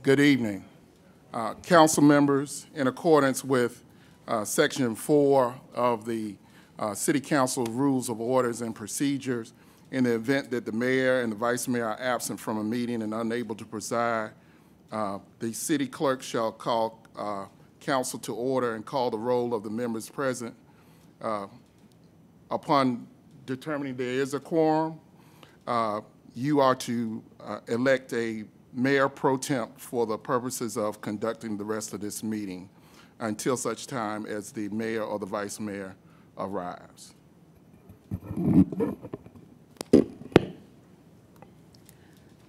Good evening. Council members, in accordance with Section 4 of the City Council Rules of Orders and Procedures, in the event that the mayor and the vice mayor are absent from a meeting and unable to preside, the city clerk shall call council to order and call the roll of the members present. Upon determining there is a quorum, you are to elect a mayor pro temp for the purposes of conducting the rest of this meeting until such time as the mayor or the vice mayor arrives.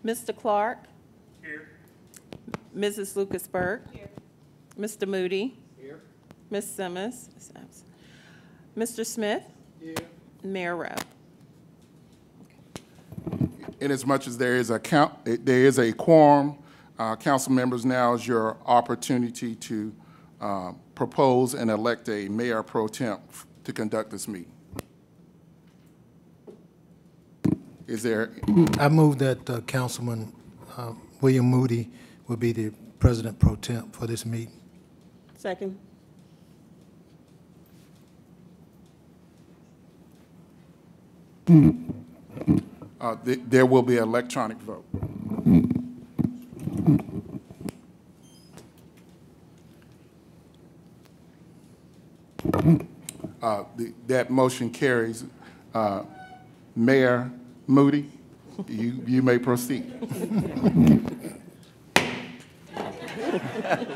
Mr. Clark? Here. Mrs. Lucasberg? Here. Mr. Moody? Here. Ms. Simmons? Mr. Smith? Here. Mayor Rowe? Inasmuch as there is a quorum, council members, now is your opportunity to propose and elect a mayor pro temp to conduct this meeting. Is there? I move that Councilman William Moody will be the president pro temp for this meeting. Second. There will be an electronic vote. That motion carries. Mayor Moody, you may proceed.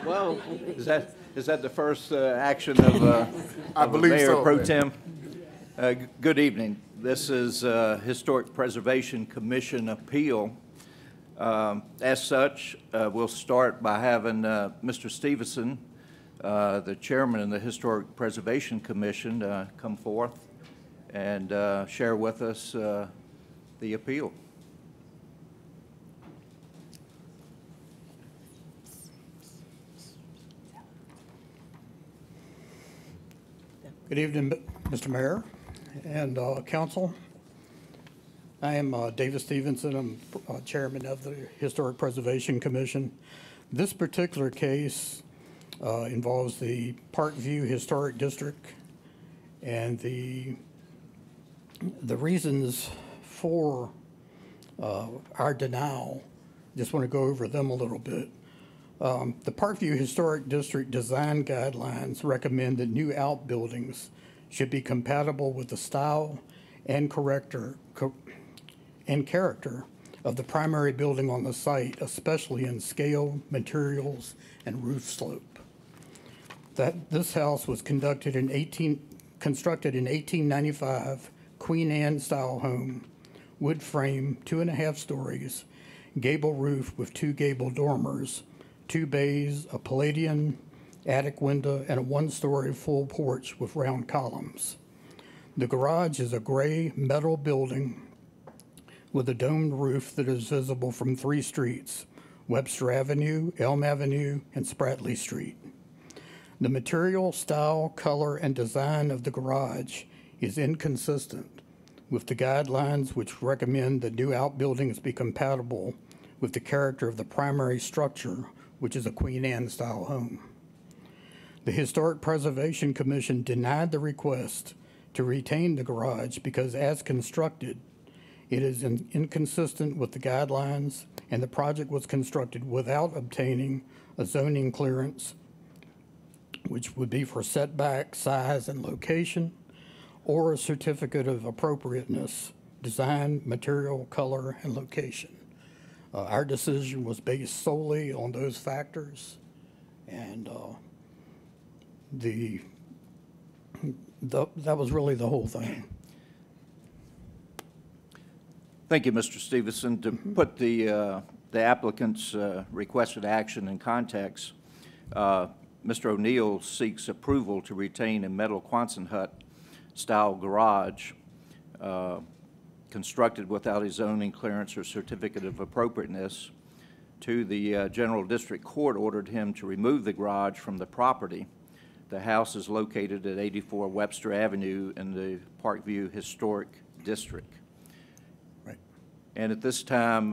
Well, is that the first action of I believe Mayor so, Pro man. Tem? Good evening. This is Historic Preservation Commission appeal. As such, we'll start by having Mr. Stevenson, the chairman of the Historic Preservation Commission, come forth and share with us the appeal. Good evening, Mr. Mayor and Council. I am David Stevenson. I'm Chairman of the Historic Preservation Commission. This particular case involves the Parkview Historic District, and the reasons for our denial, just want to go over them a little bit. The Parkview Historic District design guidelines recommend that new outbuildings should be compatible with the style and character of the primary building on the site, especially in scale, materials, and roof slope. This house was constructed in 1895, Queen Anne style home, wood frame, 2.5 stories, gable roof with 2 gable dormers, 2 bays, a Palladian attic window, and a 1-story full porch with round columns. The garage is a gray metal building with a domed roof that is visible from 3 streets, Webster Avenue, Elm Avenue, and Spratley Street. The material, style, color, and design of the garage is inconsistent with the guidelines which recommend that new outbuildings be compatible with the character of the primary structure, which is a Queen Anne style home. The Historic Preservation Commission denied the request to retain the garage because, as constructed, it is inconsistent with the guidelines, and the project was constructed without obtaining a zoning clearance, which would be for setback, size, and location, or a certificate of appropriateness, design, material, color, and location. Our decision was based solely on those factors, and that was really the whole thing. Thank you, Mr. Stevenson. To put the applicant's requested action in context, Mr. O'Neill seeks approval to retain a metal Quonset hut style garage constructed without a zoning clearance or certificate of appropriateness. The General District Court ordered him to remove the garage from the property. The house is located at 84 Webster Avenue in the Parkview Historic District. Right. And at this time,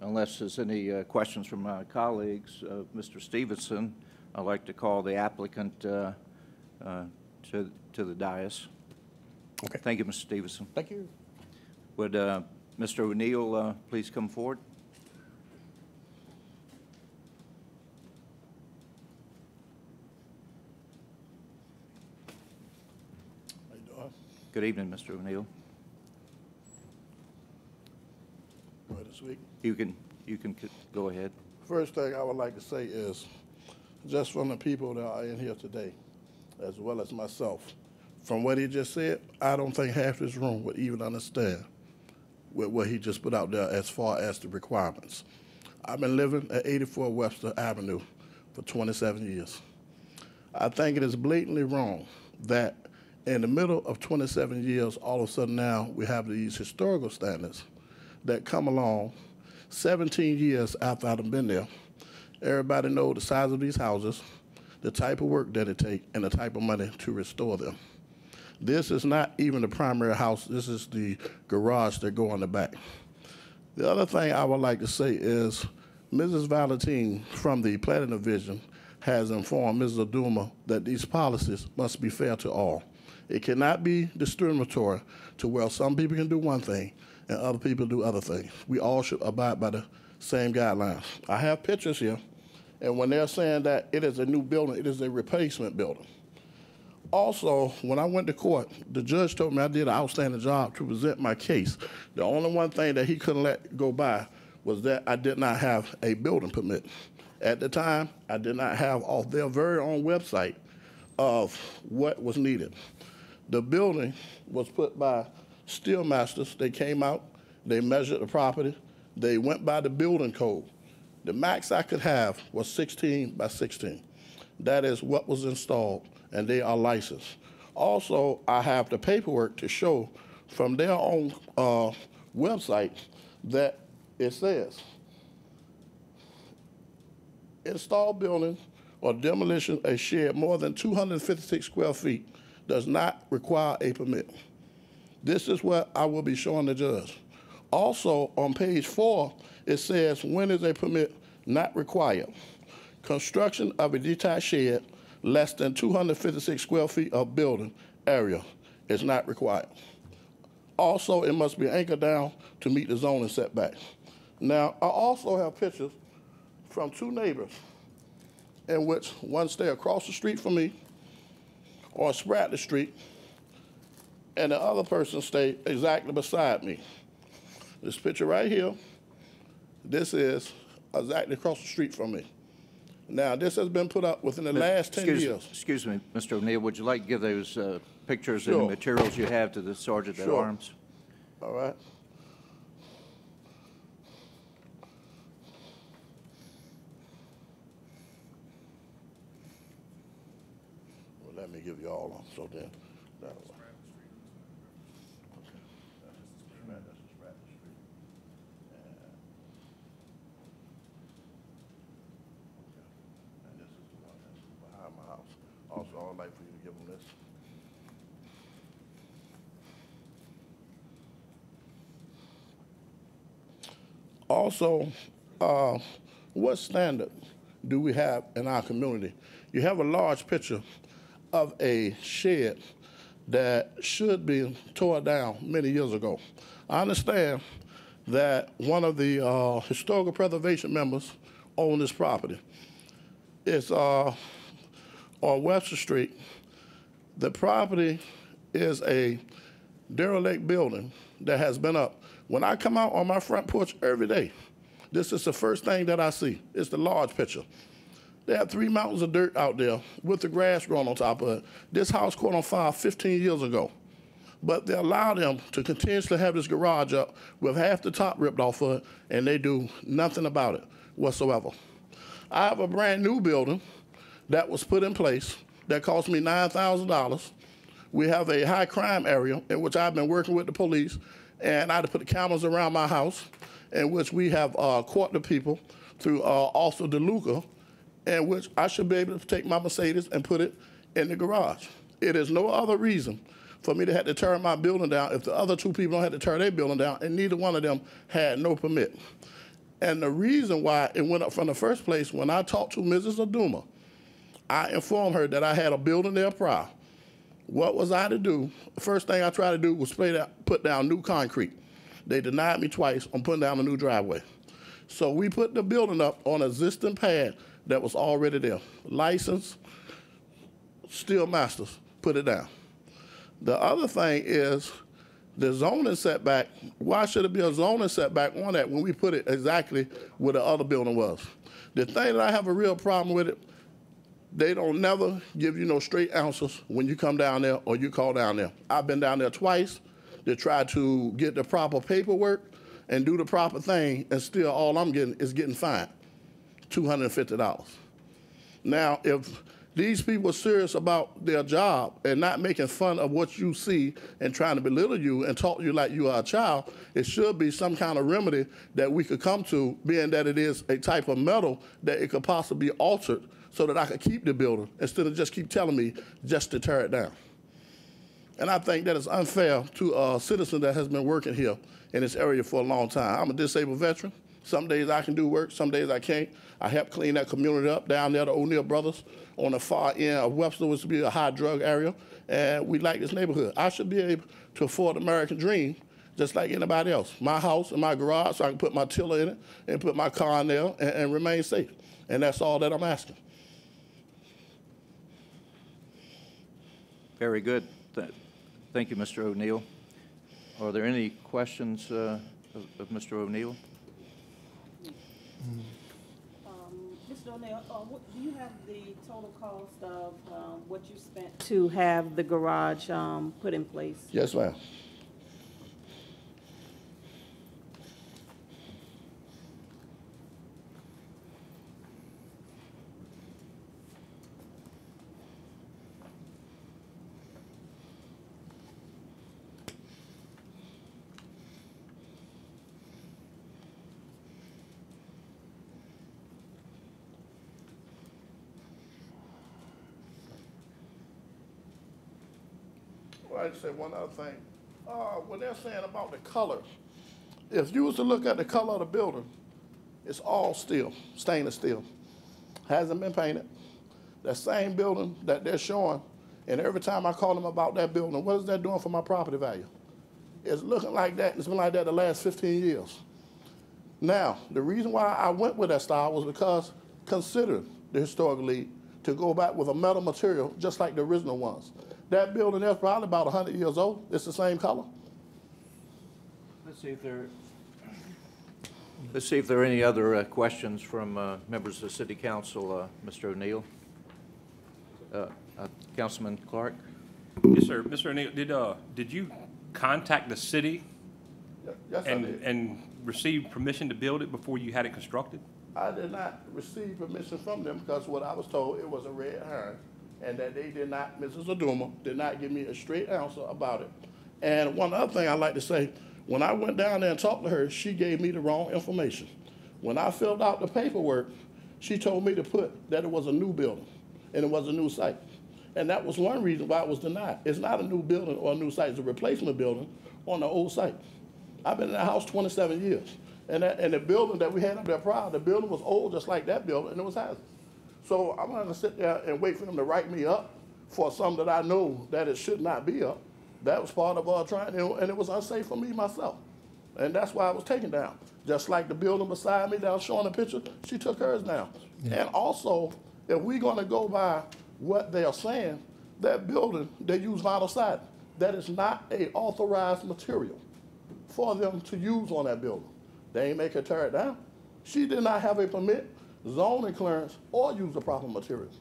Unless there's any questions from my colleagues, Mr. Stevenson, I'd like to call the applicant to the dais. Okay. Thank you, Mr. Stevenson. Thank you. Would Mr. O'Neill please come forward? How you doing? Good evening, Mr. O'Neill. Go ahead and speak. You can go ahead. First thing I would like to say is, just from the people that are in here today, as well as myself, from what he just said, I don't think half this room would even understand with what he just put out there as far as the requirements. I've been living at 84 Webster Avenue for 27 years. I think it is blatantly wrong that in the middle of 27 years, all of a sudden now we have these historical standards that come along 17 years after I've been there. Everybody knows the size of these houses, the type of work that it takes, and the type of money to restore them. This is not even the primary house. This is the garage that go on the back. The other thing I would like to say is Mrs. Valentine from the Planning Division has informed Mrs. Aduma that these policies must be fair to all. It cannot be discriminatory to where some people can do one thing and other people do other things. We all should abide by the same guidelines. I have pictures here, and when they're saying that it is a new building, it is a replacement building. Also, when I went to court, the judge told me I did an outstanding job to present my case. The only one thing that he couldn't let go by was that I did not have a building permit. At the time, I did not have off their very own website of what was needed. The building was put by steel masters. They came out, they measured the property, they went by the building code. The max I could have was 16 by 16. That is what was installed, and they are licensed. Also, I have the paperwork to show from their own website that it says, install building or demolition a shed more than 256 square feet does not require a permit. This is what I will be showing the judge. Also, on page 4, it says, when is a permit not required? Construction of a detached shed less than 256 square feet of building area is not required. Also, it must be anchored down to meet the zoning setback. Now, I also have pictures from two neighbors in which one stay across the street from me on Spratly Street, and the other person stay exactly beside me. This picture right here, this is exactly across the street from me. Now, this has been put up within the last 10 years. Excuse me, Mr. O'Neill, would you like to give those pictures Sure. and materials you have to the Sergeant at Sure. Arms? All right. Well, let me give you all of them, so then that'll work. Okay. That's the Spratly Street. And this is the one that's behind my house. Also, I would like for you to give them this. Also, what standard do we have in our community? You have a large picture of a shed that should be torn down many years ago. I understand that one of the historical preservation members owned this property. It's on Webster Street. The property is a derelict building that has been up. When I come out on my front porch every day, this is the first thing that I see. It's the large picture. They have 3 mountains of dirt out there with the grass growing on top of it. This house caught on fire 15 years ago. But they allow them to continuously have this garage up with half the top ripped off of it, and they do nothing about it whatsoever. I have a brand new building that was put in place that cost me $9,000. We have a high crime area in which I've been working with the police, and I had to put the cameras around my house, in which we have caught the people through Officer DeLuca, in which I should be able to take my Mercedes and put it in the garage. It is no other reason for me to have to tear my building down if the other two people don't have to tear their building down, and neither one of them had no permit. And the reason why it went up from the first place, when I talked to Mrs. Aduma, I informed her that I had a building there prior. What was I to do? The first thing I tried to do was put down new concrete. They denied me twice on putting down a new driveway. So we put the building up on an existing pad that was already there. License, steel masters, put it down. The other thing is the zoning setback. Why should it be a zoning setback on that when we put it exactly where the other building was? The thing that I have a real problem with it, they don't never give you no straight answers when you come down there or you call down there. I've been down there twice to try to get the proper paperwork and do the proper thing, and still all I'm getting is getting fined, $250. Now, if these people are serious about their job and not making fun of what you see and trying to belittle you and talk to you like you are a child, it should be some kind of remedy that we could come to, being that it is a type of metal that it could possibly be altered so that I could keep the building instead of just keep telling me just to tear it down. And I think that is unfair to a citizen that has been working here in this area for a long time. I'm a disabled veteran. Some days I can do work, some days I can't. I help clean that community up down there, the O'Neill brothers, on the far end of Webster, which would be a high drug area, and we like this neighborhood. I should be able to afford the American dream just like anybody else. My house and my garage, so I can put my tiller in it and put my car in there and remain safe. And that's all that I'm asking. Very good. Thank you, Mr. O'Neill. Are there any questions of Mr. O'Neill? Mr. O'Neill, do you have the total cost of what you spent to have the garage put in place? Yes, ma'am. I'd say one other thing. When they're saying about the color, if you was to look at the color of the building, it's all steel, stainless steel. Hasn't been painted. That same building that they're showing, and every time I call them about that building, what is that doing for my property value? It's looking like that, and it's been like that the last 15 years. Now, the reason why I went with that style was because considered the historical lead to go back with a metal material just like the original ones. That building there's probably about 100 years old. It's the same color. Let's see if there are any other questions from members of the City Council. Mr. O'Neill. Councilman Clark. Yes, sir. Mr. O'Neill, did you contact the city Yes, I did. and receive permission to build it before you had it constructed? I did not receive permission from them because what I was told, it was a red herring, and that they did not, Mrs. Aduma did not give me a straight answer about it. And one other thing I'd like to say, when I went down there and talked to her, she gave me the wrong information. When I filled out the paperwork, she told me to put that it was a new building and it was a new site. And that was one reason why it was denied. It's not a new building or a new site, it's a replacement building on the old site. I've been in that house 27 years. And the building that we had up there prior, the building was old just like that building, and it was hazardous. So I'm not gonna sit there and wait for them to write me up for something that I know that it should not be up. That was part of trying, and it was unsafe for me myself. And that's why I was taken down. Just like the building beside me that I was showing the picture, she took hers down. Yeah. And also, if we're gonna go by what they are saying, that building, they use vinyl siding. That is not a authorized material for them to use on that building. They ain't make her tear it down. She did not have a permit, zoning clearance, or use the proper materials.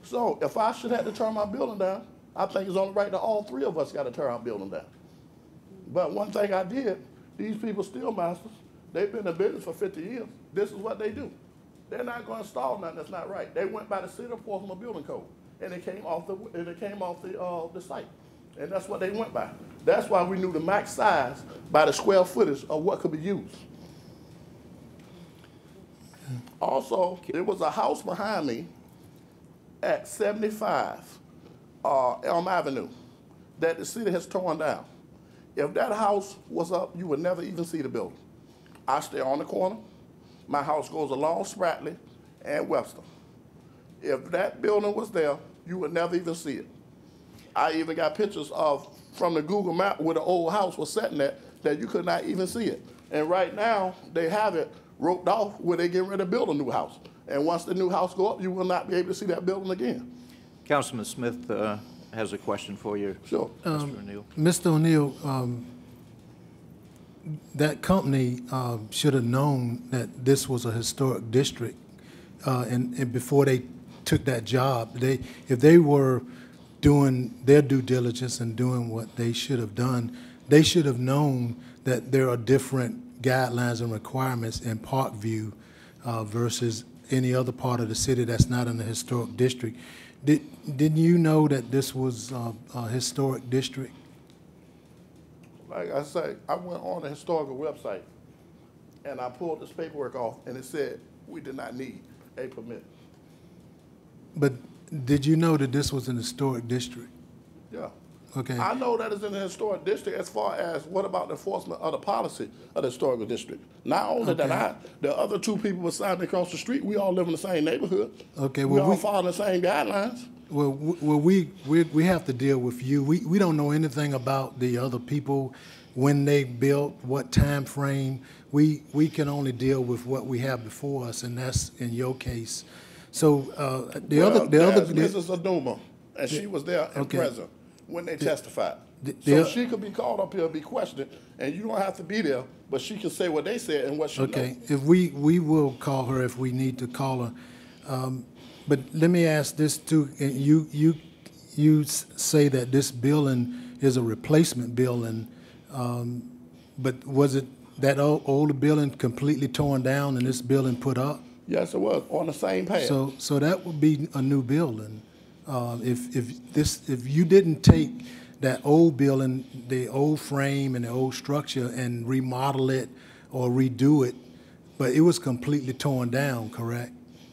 So if I should have to tear my building down, I think it's only right that all three of us got to tear our building down. But one thing I did, these people steel masters, they've been in business for 50 years. This is what they do. They're not going to install nothing that's not right. They went by the City of Portsmouth building code, and it came off the site. And that's what they went by. That's why we knew the max size by the square footage of what could be used. Also, there was a house behind me at 75 Elm Avenue that the city has torn down. If that house was up, you would never even see the building. I stay on the corner. My house goes along Spratley and Webster. If that building was there, you would never even see it. I even got pictures of from the Google map where the old house was sitting at that you could not even see it. And right now, they have it roped off where they getting ready to build a new house. And once the new house go up, you will not be able to see that building again. Councilman Smith has a question for you. Sure. Mr. O'Neill. Mr. O'Neill, that company should have known that this was a historic district, and before they took that job, if they were doing their due diligence and doing what they should have done, they should have known that there are different guidelines and requirements in Parkview versus any other part of the city that's not in the historic district. Didn't you know that this was a historic district? Like I say, I went on the historical website and I pulled this paperwork off and it said we did not need a permit. But did you know that this was an historic district? Yeah. Okay. I know that it's in the historic district as far as what about the enforcement of the policy of the historical district. Not only that the other two people beside me across the street, we all live in the same neighborhood. Okay, we well, all follow the same guidelines. Well, we have to deal with you. We don't know anything about the other people, when they built, what time frame. We can only deal with what we have before us, and that's in your case. So There's Mrs. Aduma, and she was there and present when they testified. So she could be called up here and be questioned, and you don't have to be there, but she can say what they said and what she knows. Okay, if we will call her if we need to call her. But let me ask this too. You say that this building is a replacement building, but was it that older building completely torn down and this building put up? Yes, it was on the same path. So that would be a new building. If you didn't take that old building, the old frame and the old structure, and remodel it or redo it, but it was completely torn down, correct?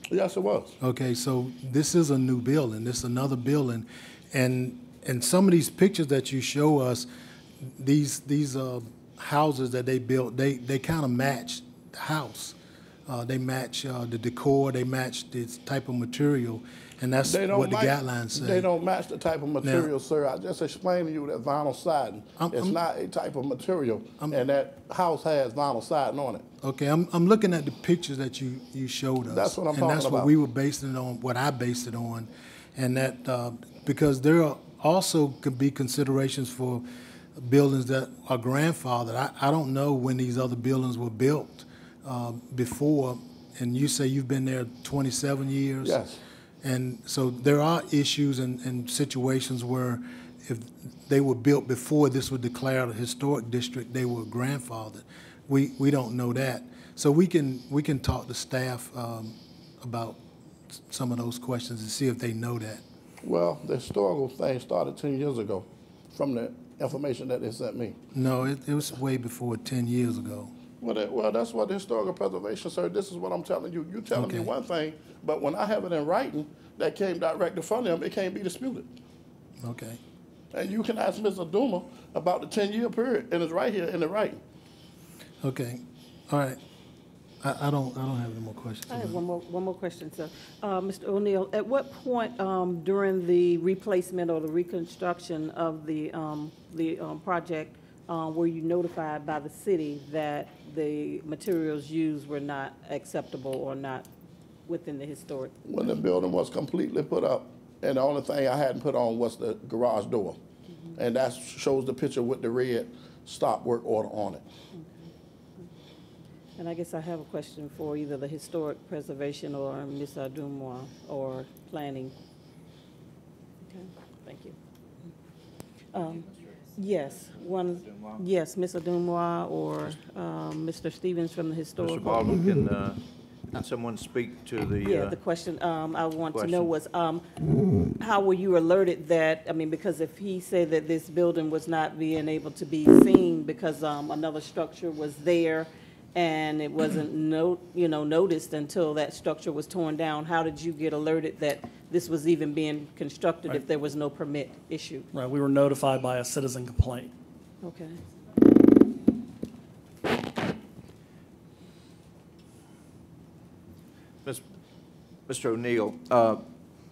Yes, it was. Okay, so this is a new building. This is another building, and some of these pictures that you show us, these houses that they built, they kind of match the house. They match the decor. They match this type of material, and that's what the guidelines say. They don't match the type of material, sir. I just explained to you that vinyl siding is not a type of material, and that house has vinyl siding on it. Okay, I'm looking at the pictures that you showed us. That's what I'm talking about. And that's what we were basing it on, what I based it on, and that because there are also could be considerations for buildings that are grandfathered. I don't know when these other buildings were built before, and you say you've been there 27 years? Yes. And so there are issues and situations where if they were built before this was declared a historic district, they were grandfathered. We don't know that. So we can talk to staff about some of those questions and see if they know that. Well, the historical thing started 10 years ago from the information that they sent me. No, it was way before 10 years ago. Well, that's what the historical preservation, sir. This is what I'm telling you. You're telling me one thing, but when I have it in writing that came directly from them, it can't be disputed. Okay. And you can ask Ms. Aduma about the 10-year period, and it's right here in the writing. Okay. All right. I don't have any more questions. I have one more question, sir. Mr. O'Neill, at what point during the replacement or the reconstruction of the project were you notified by the city that the materials used were not acceptable or not within the historic? When the building was completely put up, and the only thing I hadn't put on was the garage door. And that shows the picture with the red stop work order on it. And I guess I have a question for either the historic preservation or Ms. Adumwa or planning. Okay, thank you. Yes, yes, Ms. Adumwa or Mr. Stevens from the historical. Mr. Baldwin, can someone speak to the? Yeah, the question I want to know was, how were you alerted that, I mean, because if he said that this building was not being able to be seen because another structure was there and it wasn't noticed until that structure was torn down, how did you get alerted that this was even being constructed if there was no permit issued? Right, we were notified by a citizen complaint. Okay. Mr. O'Neill,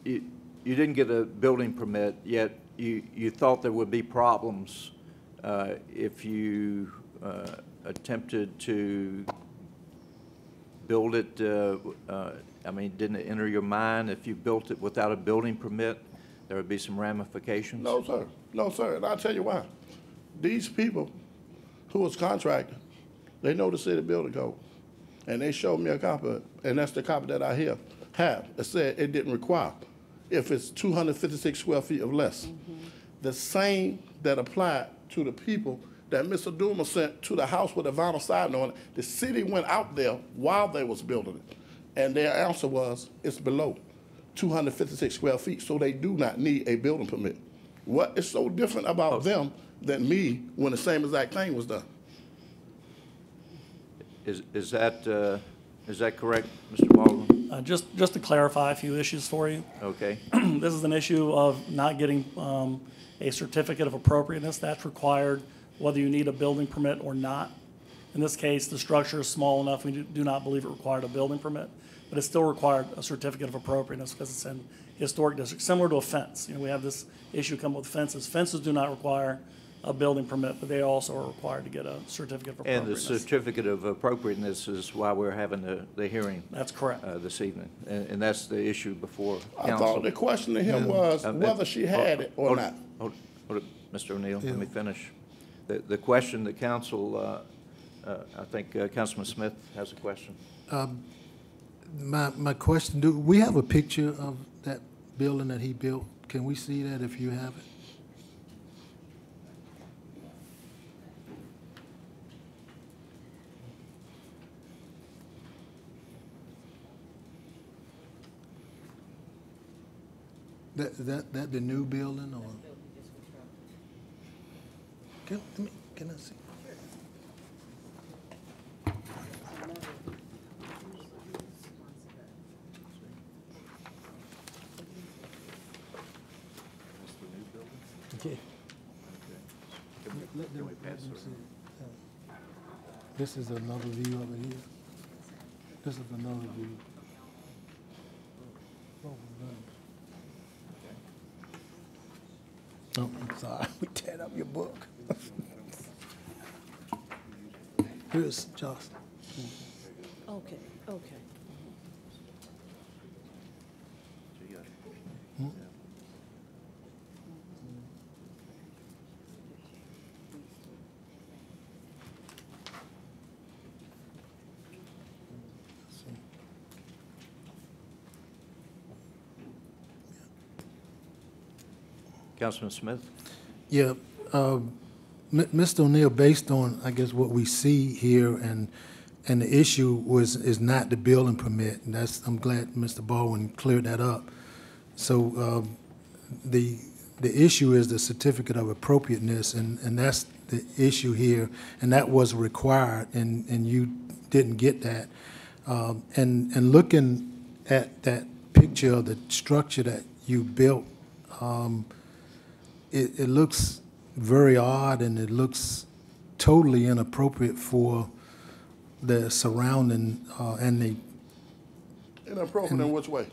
you didn't get a building permit, yet you thought there would be problems if you attempted to build it. I mean, didn't it enter your mind if you built it without a building permit, there would be some ramifications? No, sir. No, sir. And I'll tell you why. These people who was contracted, they know the city building code. And they showed me a copy, and that's the copy that I have. It said it didn't require if it's 256 square feet or less. The same that applied to the people that Mr. Duma sent to the house with a vinyl siding on it. The city went out there while they was building it. And their answer was, it's below 256 square feet, so they do not need a building permit. What is so different about them than me when the same exact thing was done? Is that correct, Mr. Baldwin? Just to clarify a few issues for you. Okay. This is an issue of not getting a certificate of appropriateness. That's required whether you need a building permit or not. In this case, the structure is small enough, we do not believe it required a building permit, but it still required a certificate of appropriateness because it's in historic district, similar to a fence. You know, we have this issue come with fences. Fences do not require a building permit, but they also are required to get a certificate of And the appropriateness. certificate of appropriateness is why we're having the hearing That's correct. this evening, and that's the issue before I council. thought the question to him was whether she had it or not. Hold it, Mr. O'Neill, let me finish. The question that council, I think Councilman Smith has a question. My question, do we have a picture of that building that he built? Can we see that if you have it? That the new building or? Can I see? Okay. Let them see. This is another view over here. This is another view. Oh, I'm sorry. We teared up your book. Here's Josh. Okay, okay. Councilman Smith? Yeah, Mr. O'Neill, based on, I guess, what we see here, and the issue is not the building permit, and I'm glad Mr. Baldwin cleared that up. So the issue is the certificate of appropriateness, and that's the issue here, and that was required, and you didn't get that. And looking at that picture of the structure that you built, it looks very odd, and it looks totally inappropriate for the surrounding and the. Inappropriate in which way?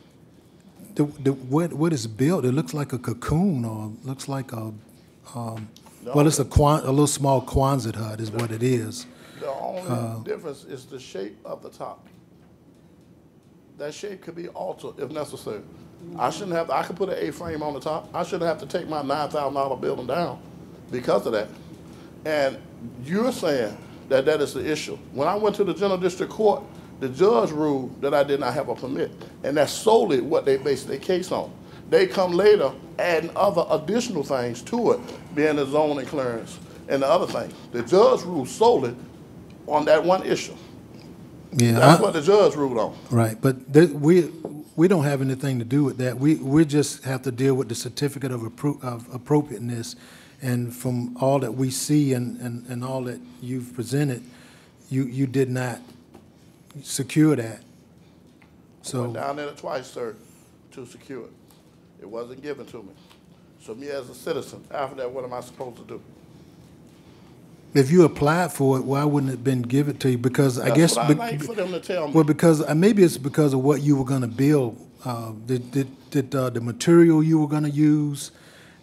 What is built? It looks like a cocoon, or looks like a. Well, it's a little small Quonset hut, is what it is. The only difference is the shape of the top. That shape could be altered if necessary. I shouldn't have. I could put an A-frame on the top. I shouldn't have to take my $9,000 building down because of that. And you're saying that is the issue. When I went to the General District Court, the judge ruled that I did not have a permit, and that's solely what they based their case on. They come later adding other additional things to it, being the zoning clearance and the other thing. The judge ruled solely on that one issue. Yeah, that's what the judge ruled on. Right, but we don't have anything to do with that. We just have to deal with the certificate of appropriateness, and from all that we see and all that you've presented, you did not secure that. So I went down there twice, sir, to secure it. It wasn't given to me. So me as a citizen, after that, what am I supposed to do? If you applied for it, why wouldn't it have been given to you? Because I guess. That's what I'd like for them to tell me. Well, because maybe it's because of what you were going to build, the material you were going to use.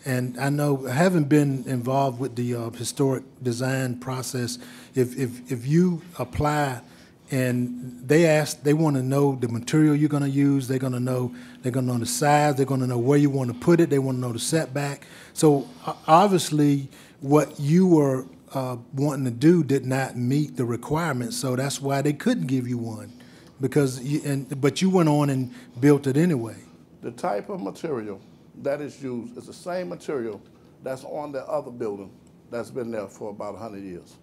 And I know, having been involved with the historic design process, if you apply and they want to know the material you're going to use, they're going to know the size, they're going to know where you want to put it, they want to know the setback. So obviously, what you were wanting to do did not meet the requirements, so that's why they couldn't give you one, but you went on and built it anyway. The type of material that is used is the same material that's on the other building that's been there for about 100 years.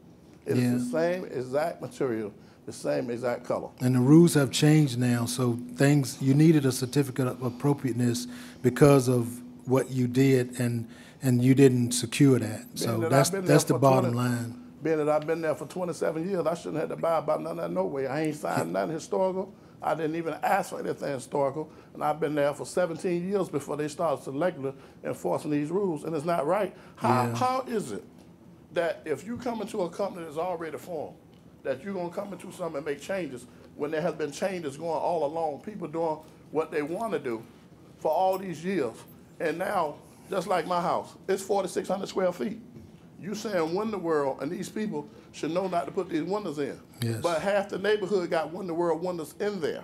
It is the same exact material, the same exact color. And the rules have changed now, so you needed a certificate of appropriateness because of what you did, and you didn't secure that. So that's the bottom line. Being that I've been there for 27 years, I shouldn't have to buy about none of that no way. I ain't signed nothing historical. I didn't even ask for anything historical, and I've been there for 17 years before they started selectively enforcing these rules, and it's not right. How is it that if you come into a company that's already formed, that you're gonna come into something and make changes when there has been changes going all along, people doing what they wanna do for all these years, and now, just like my house, it's 4,600 square feet. You saying Window World and these people should know not to put these windows in. Yes. But half the neighborhood got Window World windows in there.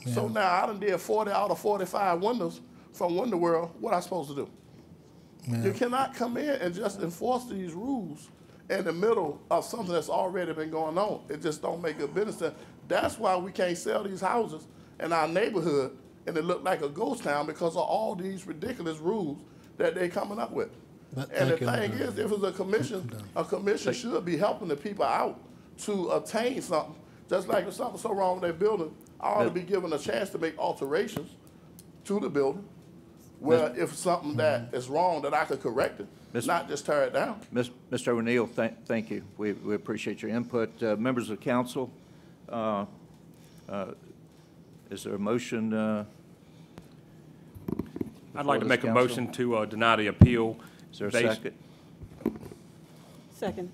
Yeah. So now I done did 40 out of 45 windows from Window World. What I supposed to do? Yeah. You cannot come in and just enforce these rules in the middle of something that's already been going on. It just don't make good business sense. That's why we can't sell these houses in our neighborhood and it look like a ghost town because of all these ridiculous rules that they coming up with. And the thing is, if it's a commission should be helping the people out to obtain something. Just like if something's so wrong with their building, I ought to be given a chance to make alterations to the building. Where if something that is wrong, that I could correct it, not just tear it down. Mr. O'Neill, thank you. We appreciate your input. Members of council, is there a motion? I'd like to make a motion to deny the appeal. Is there a second? Second.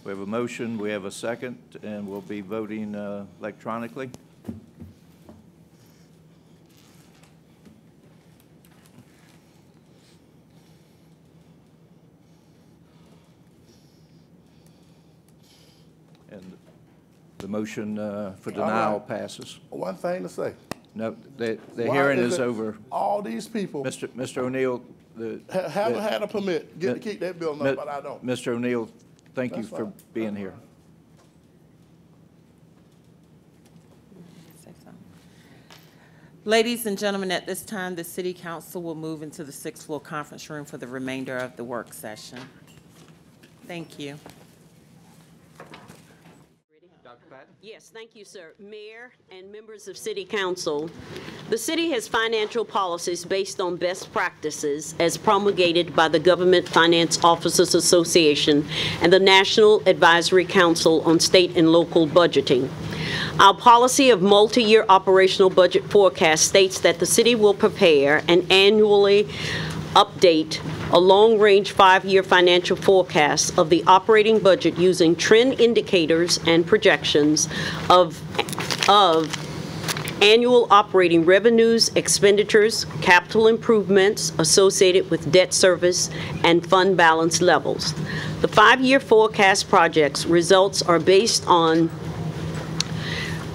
We have a motion, we have a second, and we'll be voting electronically. And the motion for denial passes. One thing to say. No, the hearing is over. All these people Mr. O'Neill, haven't had a permit, get to keep that building up, but I don't. Mr. O'Neill, thank you for being here. Ladies and gentlemen, at this time, the City Council will move into the 6th floor conference room for the remainder of the work session. Thank you. Yes, thank you, sir. Mayor and members of City Council, the city has financial policies based on best practices as promulgated by the Government Finance Officers Association and the National Advisory Council on State and Local Budgeting. Our policy of multi-year operational budget forecast states that the city will prepare and annually update a long-range 5-year financial forecast of the operating budget using trend indicators and projections of annual operating revenues, expenditures, capital improvements associated with debt service, and fund balance levels. The 5-year forecast projects results are based on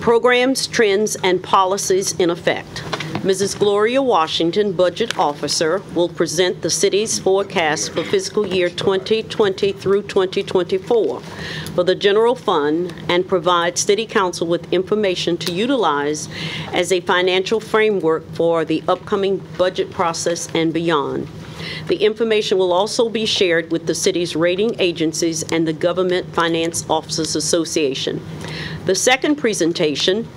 programs, trends, and policies in effect. Mrs. Gloria Washington, Budget Officer, will present the city's forecast for fiscal year 2020 through 2024 for the general fund and provide City Council with information to utilize as a financial framework for the upcoming budget process and beyond. The information will also be shared with the city's rating agencies and the Government Finance Officers Association. The second presentation,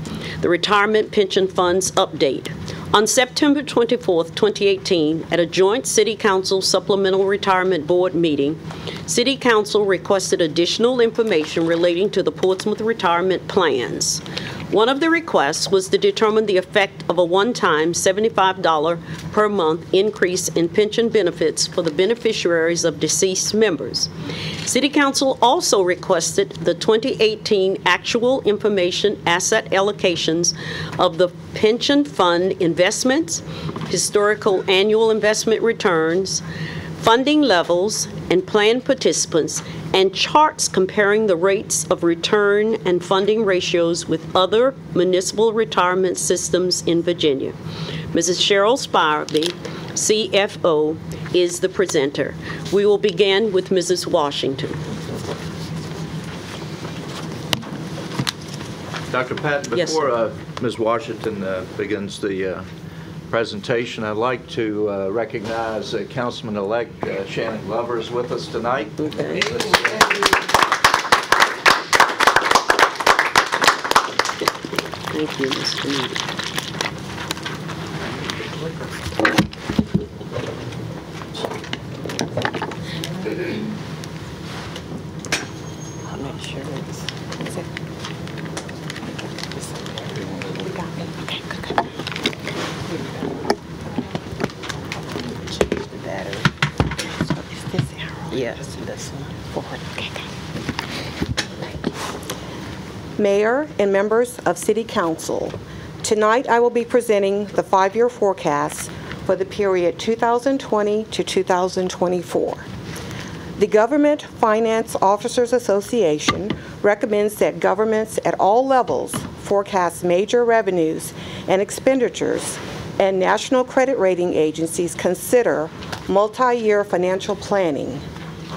the Retirement Pension Funds Update. On September 24, 2018, at a joint City Council Supplemental Retirement Board meeting, City Council requested additional information relating to the Portsmouth retirement plans. One of the requests was to determine the effect of a one-time $75 per month increase in pension benefits for the beneficiaries of deceased members. City Council also requested the 2018 actual information asset allocations of the pension fund investments, historical annual investment returns, funding levels, and plan participants, and charts comparing the rates of return and funding ratios with other municipal retirement systems in Virginia. Mrs. Cheryl Spivey, CFO, is the presenter. We will begin with Mrs. Washington. Dr. Patton, Yes, before Ms. Washington begins the presentation, I'd like to recognize Councilman-elect Shannon Glover is with us tonight. Okay. Thank you, Mr. Meade. I'm not sure it's it. We got it. Okay, good. Change the battery. So is this arrow? Yes. This one. Forward. Okay, got it. Thank you. Mayor and members of City Council, tonight I will be presenting the 5-year forecast for the period 2020 to 2024. The Government Finance Officers Association recommends that governments at all levels forecast major revenues and expenditures, and national credit rating agencies consider multi-year financial planning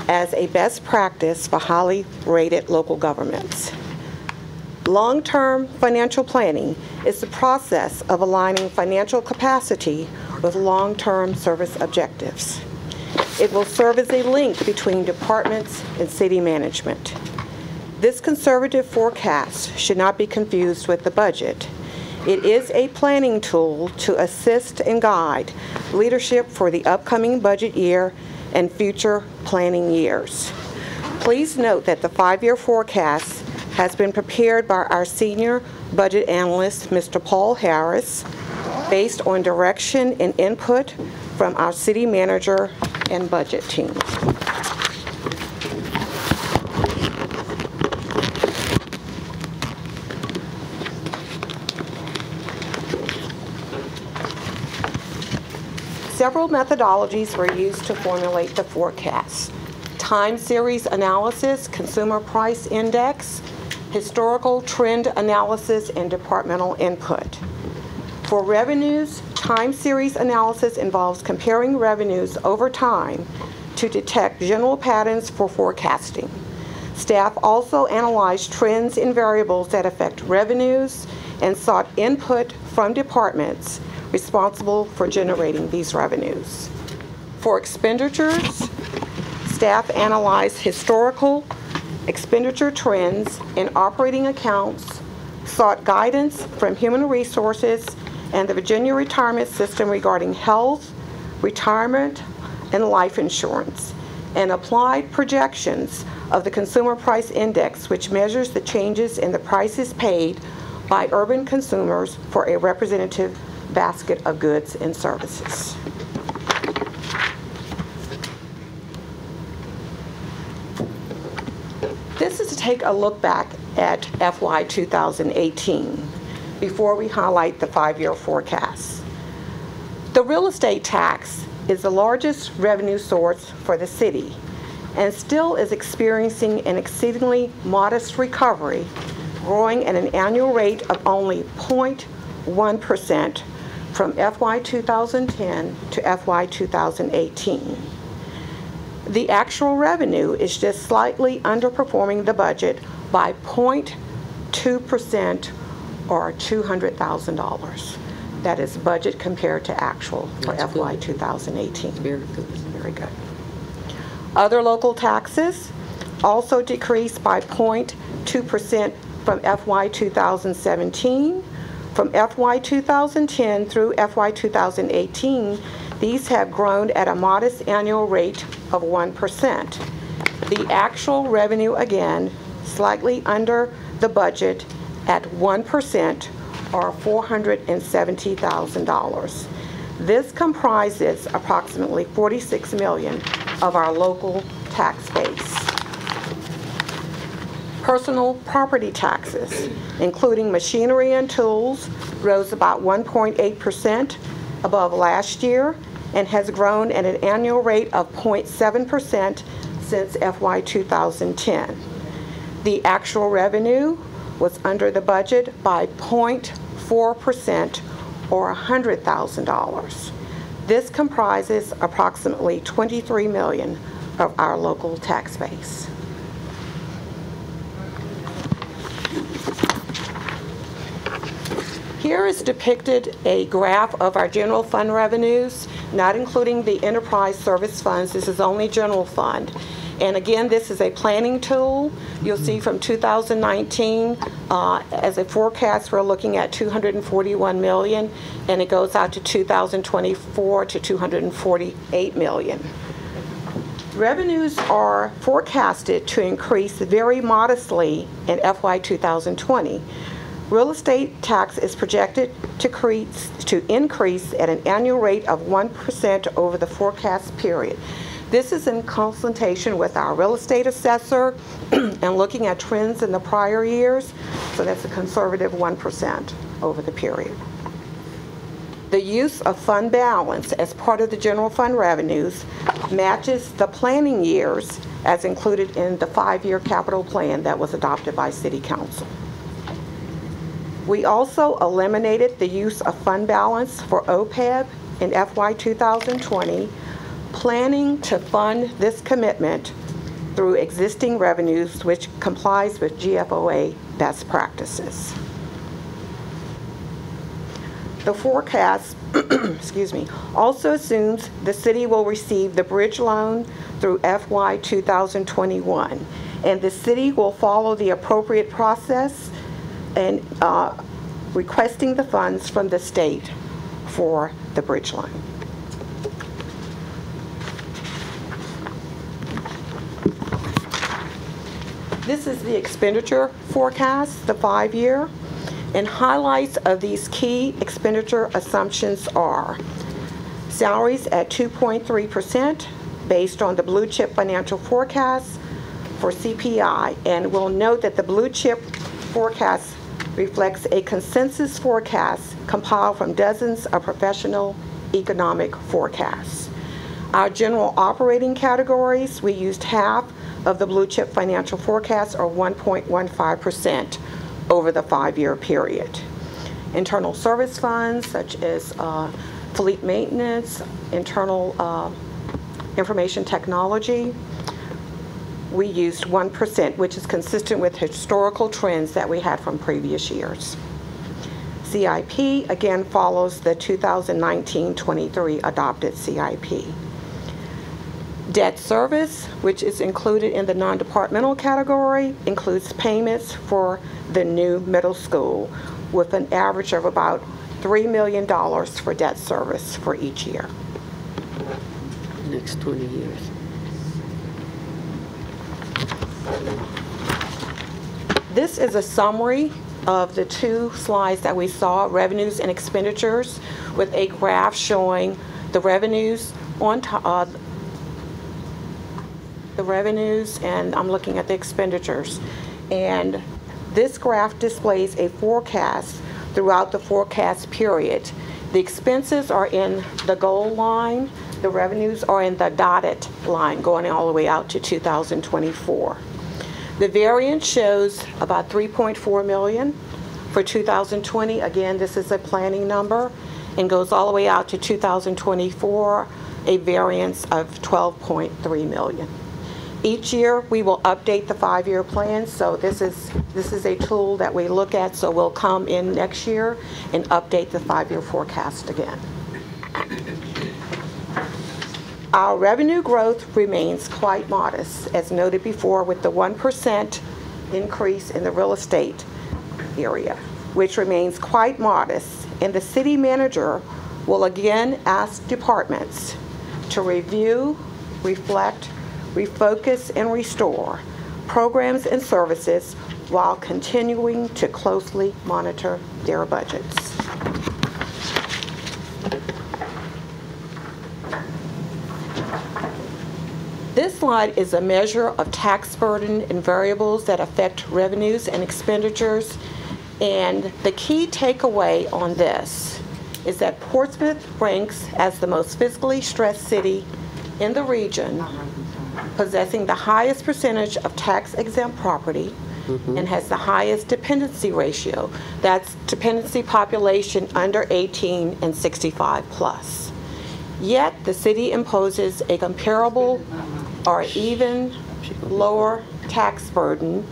as a best practice for highly rated local governments. Long-term financial planning is the process of aligning financial capacity with long-term service objectives. It will serve as a link between departments and city management. This conservative forecast should not be confused with the budget. It is a planning tool to assist and guide leadership for the upcoming budget year and future planning years. Please note that the 5-year forecast has been prepared by our senior budget analyst, Mr. Paul Harris, based on direction and input from our city manager and budget team. Several methodologies were used to formulate the forecast: time series analysis, consumer price index, historical trend analysis, and departmental input. For revenues, time series analysis involves comparing revenues over time to detect general patterns for forecasting. Staff also analyzed trends in variables that affect revenues and sought input from departments responsible for generating these revenues. For expenditures, staff analyzed historical expenditure trends in operating accounts, sought guidance from Human Resources and the Virginia Retirement System regarding health, retirement, and life insurance, and applied projections of the Consumer Price Index, which measures the changes in the prices paid by urban consumers for a representative basket of goods and services. This is to take a look back at FY 2018 before we highlight the 5-year forecast. The real estate tax is the largest revenue source for the city and still is experiencing an exceedingly modest recovery, growing at an annual rate of only 0.1% from FY 2010 to FY 2018. The actual revenue is just slightly underperforming the budget by 0.2% or $200,000. That is budget compared to actual for FY 2018. Very good. Very good. Other local taxes also decreased by 0.2% from FY 2017. From FY 2010 through FY 2018, these have grown at a modest annual rate of 1%. The actual revenue, again, slightly under the budget at 1%, or $470,000. This comprises approximately $46 million of our local tax base. Personal property taxes, including machinery and tools, rose about 1.8% above last year and has grown at an annual rate of 0.7% since FY 2010. The actual revenue was under the budget by 0.4%, or $100,000. This comprises approximately $23 million of our local tax base. Here is depicted a graph of our general fund revenues, not including the enterprise service funds. This is only general fund. And again, this is a planning tool. You'll see from 2019, as a forecast, we're looking at $241 million, and it goes out to 2024 to $248 million. Revenues are forecasted to increase very modestly in FY 2020. Real estate tax is projected to increase at an annual rate of 1% over the forecast period. This is in consultation with our real estate assessor and looking at trends in the prior years, so that's a conservative 1% over the period. The use of fund balance as part of the general fund revenues matches the planning years as included in the 5-year capital plan that was adopted by City Council. We also eliminated the use of fund balance for OPEB in FY 2020, planning to fund this commitment through existing revenues, which complies with GFOA best practices. The forecast also assumes the city will receive the bridge loan through FY 2021, and the city will follow the appropriate process and requesting the funds from the state for the bridge loan. This is the expenditure forecast, the 5-year, and highlights of these key expenditure assumptions are salaries at 2.3% based on the blue chip financial forecast for CPI, and we'll note that the blue chip forecast reflects a consensus forecast compiled from dozens of professional economic forecasts. Our general operating categories, we used half of the blue chip financial forecast, or 1.15% over the 5-year period. Internal service funds such as fleet maintenance, internal information technology, we used 1%, which is consistent with historical trends that we had from previous years. CIP, again, follows the 2019-23 adopted CIP. Debt service, which is included in the non-departmental category, includes payments for the new middle school, with an average of about $3 million for debt service for each year. Next 20 years. This is a summary of the 2 slides that we saw, revenues and expenditures, with a graph showing the revenues on top, and I'm looking at the expenditures. And this graph displays a forecast throughout the forecast period. The expenses are in the gold line, the revenues are in the dotted line going all the way out to 2024. The variance shows about $3.4 million for 2020. Again, this is a planning number, and goes all the way out to 2024, a variance of $12.3 million. Each year, we will update the 5-year plan, so this is a tool that we look at, so we'll come in next year and update the 5-year forecast again. Our revenue growth remains quite modest, as noted before, with the 1% increase in the real estate area, which remains quite modest, and the city manager will again ask departments to review, reflect, refocus, and restore programs and services while continuing to closely monitor their budgets. This slide is a measure of tax burden and variables that affect revenues and expenditures. And the key takeaway on this is that Portsmouth ranks as the most fiscally stressed city in the region, possessing the highest percentage of tax-exempt property and has the highest dependency ratio. That's dependency population under 18 and 65 plus. Yet the city imposes a comparable or even lower tax burden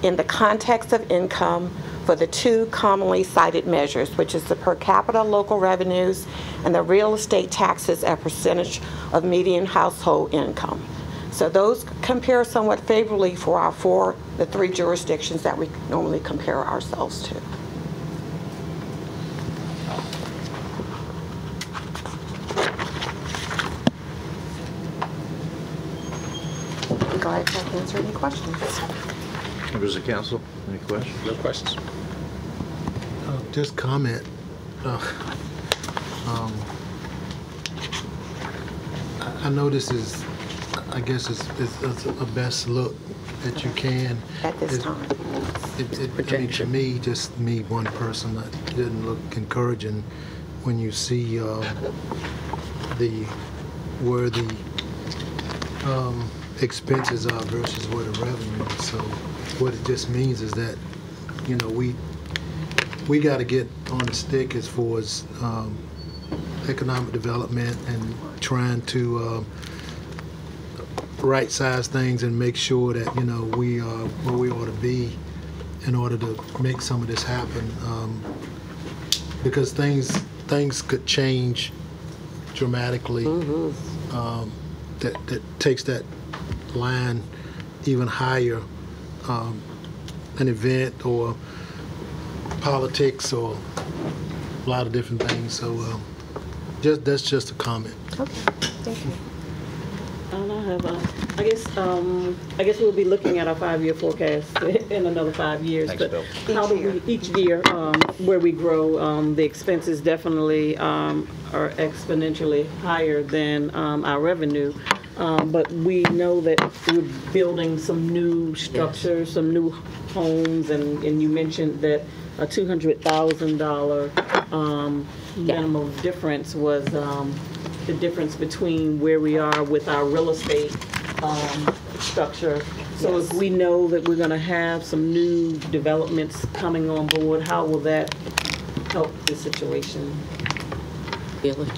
in the context of income for the two commonly cited measures, which is the per capita local revenues and the real estate taxes as percentage of median household income. So those compare somewhat favorably for the three jurisdictions that we normally compare ourselves to. I'm glad to answer any questions. Members of council, any questions? No questions. Just comment. I know this is, I guess it's a best look that you can. At this time. I mean, to me, just me, one person, that didn't look encouraging when you see where the expenses are versus where the revenue is. So what it just means is that, you know, we got to get on the stick as far as economic development and trying to right-size things and make sure that, you know, we are where we ought to be in order to make some of this happen. Because things could change dramatically. That takes that line even higher. An event or politics or a lot of different things. So that's just a comment. Okay, thank you. I guess we'll be looking at our 5-year forecast in another 5 years. Thanks, Bill. How do we, each year, where we grow, the expenses definitely are exponentially higher than our revenue. But we know that we're building some new structures, some new homes, and you mentioned that a $200,000 minimum difference was the difference between where we are with our real estate structure. So if we know that we're going to have some new developments coming on board, how will that help the situation? Billy?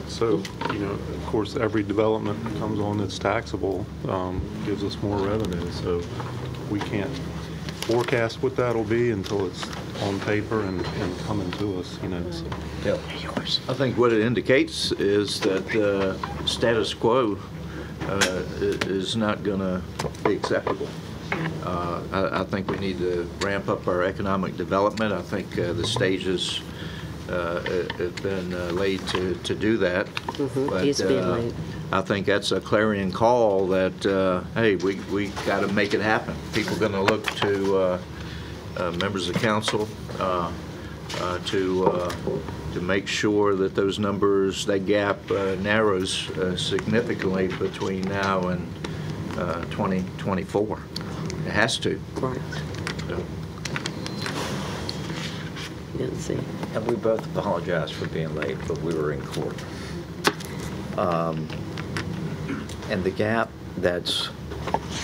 So, you know, of course, every development that comes on that's taxable gives us more revenue. So we can't forecast what that'll be until it's on paper and coming to us, you know. So. Yeah. I think what it indicates is that status quo is not going to be acceptable. I think we need to ramp up our economic development. I think the stages have been laid to do that. But It's been laid. I think that's a clarion call that, hey, we got to make it happen. People are going to look to members of council to make sure that those numbers, that gap narrows significantly between now and 2024. It has to. Right. So. Didn't see. And we both apologize for being late, but we were in court. And the gap that's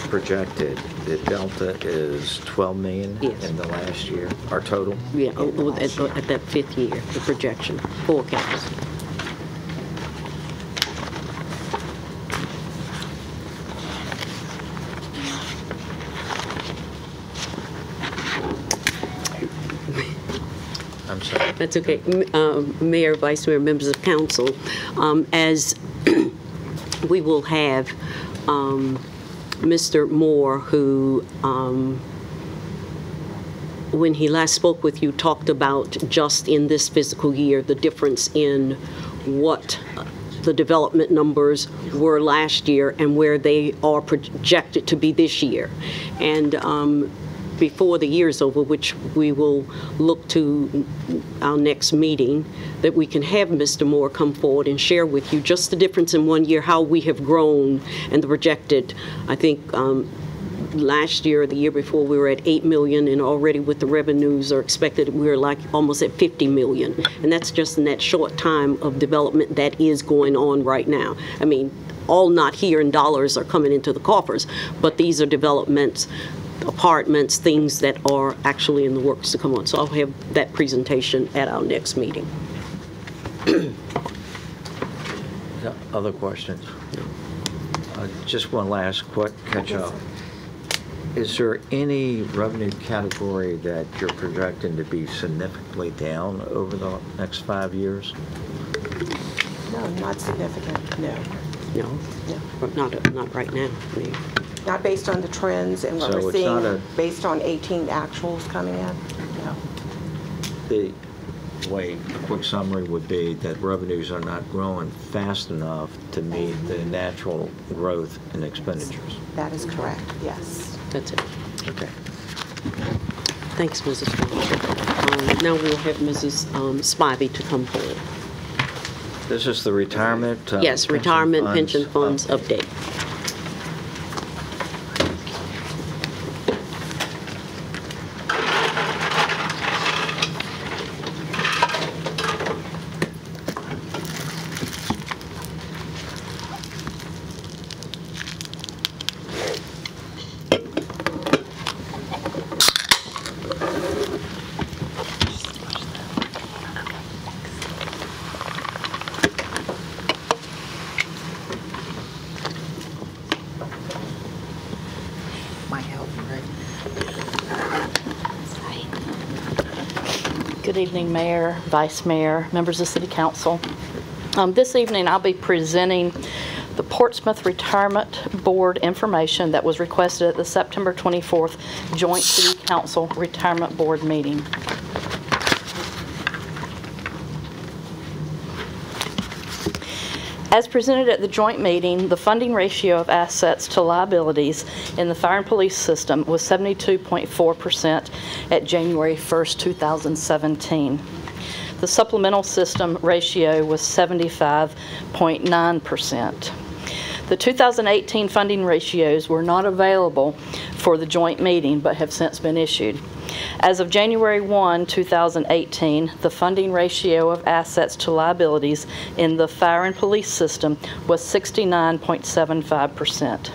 projected, the delta is 12 million Yes. in the last year, our total? Yeah, at that 5th year, the projection, forecast. I'm sorry. That's okay. Mayor, Vice Mayor, members of council, as we will have Mr. Moore, who, when he last spoke with you, talked about just in this fiscal year, the difference in what the development numbers were last year and where they are projected to be this year. And before the year's over, which we will look to our next meeting, that we can have Mr. Moore come forward and share with you just the difference in 1 year, how we have grown, and the projected, I think, last year or the year before, we were at 8 million, and already with the revenues are expected, we're like almost at 50 million. And that's just in that short time of development that is going on right now. I mean, all not here in dollars are coming into the coffers, but these are developments, apartments, things that are actually in the works to come on. So I'll have that presentation at our next meeting. Other questions? Just one last quick catch-up. Is there any revenue category that you're projecting to be significantly down over the next 5 years? No, not significant, no. No, not right now. I mean, Not based on the trends and what So we're it's not seeing, a- based on 18 actuals coming in, no. The way, a quick summary would be that revenues are not growing fast enough to meet the natural growth in expenditures. That is correct, yes. that's it. Okay. Thanks, Mrs. Foster. Now we'll have Mrs. Spivey to come forward. This is the retirement. Yes, retirement pension funds update. Good evening, Mayor, Vice Mayor, members of City Council. This evening, I'll be presenting the Portsmouth Retirement Board information that was requested at the September 24th Joint City Council Retirement Board meeting. As presented at the joint meeting, the funding ratio of assets to liabilities in the fire and police system was 72.4% at January 1st, 2017. The supplemental system ratio was 75.9%. The 2018 funding ratios were not available for the joint meeting but have since been issued. As of January 1, 2018, the funding ratio of assets to liabilities in the fire and police system was 69.75%.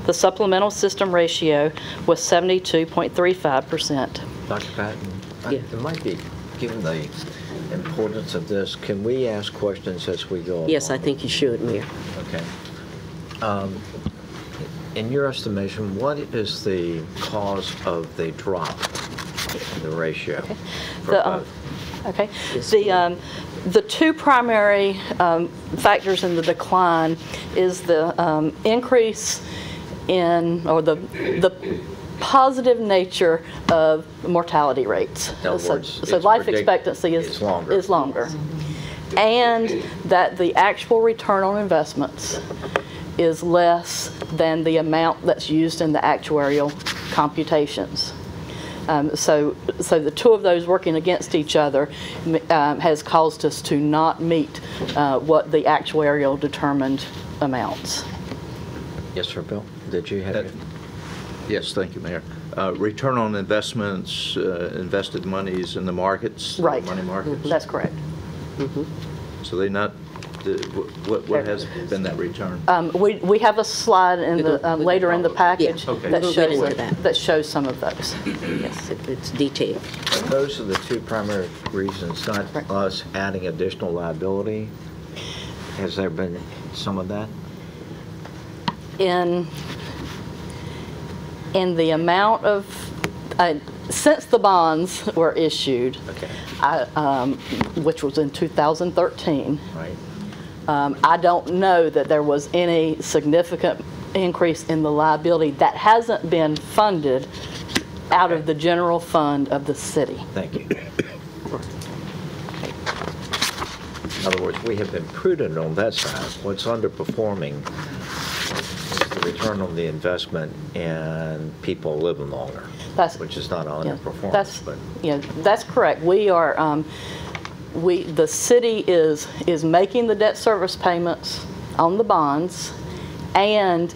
The supplemental system ratio was 72.35%. Dr. Patton, it might be, given the importance of this, can we ask questions as we go along? Yes, I think you should, Mayor. Okay. In your estimation, what is the cause of the drop in the ratio? Okay. For both? Okay. The two primary factors in the decline is the increase in, or the positive nature of mortality rates. In other words, So life expectancy is longer. And that the actual return on investments is less than the amount that's used in the actuarial computations. So the two of those working against each other has caused us to not meet what the actuarial determined amounts. Yes, sir, Bill. Did you have it? Yes, thank you, Mayor. Return on investments, invested monies in the markets? Right. Money markets? That's correct. So they not, what has been that return? We have a slide in the later in the package Yeah. Okay. that We'll get into that. that shows some of those. Yes, it's detailed. And those are the two primary reasons, not us adding additional liability. Has there been some of that? In the amount of, since the bonds were issued, Okay. which was in 2013, Right. I don't know that there was any significant increase in the liability that hasn't been funded out of the general fund of the city. Thank you. In other words, we have been prudent on that side. What's underperforming is the return on the investment and people living longer, which is not an underperformance. That's correct. We are, the city is making the debt service payments on the bonds and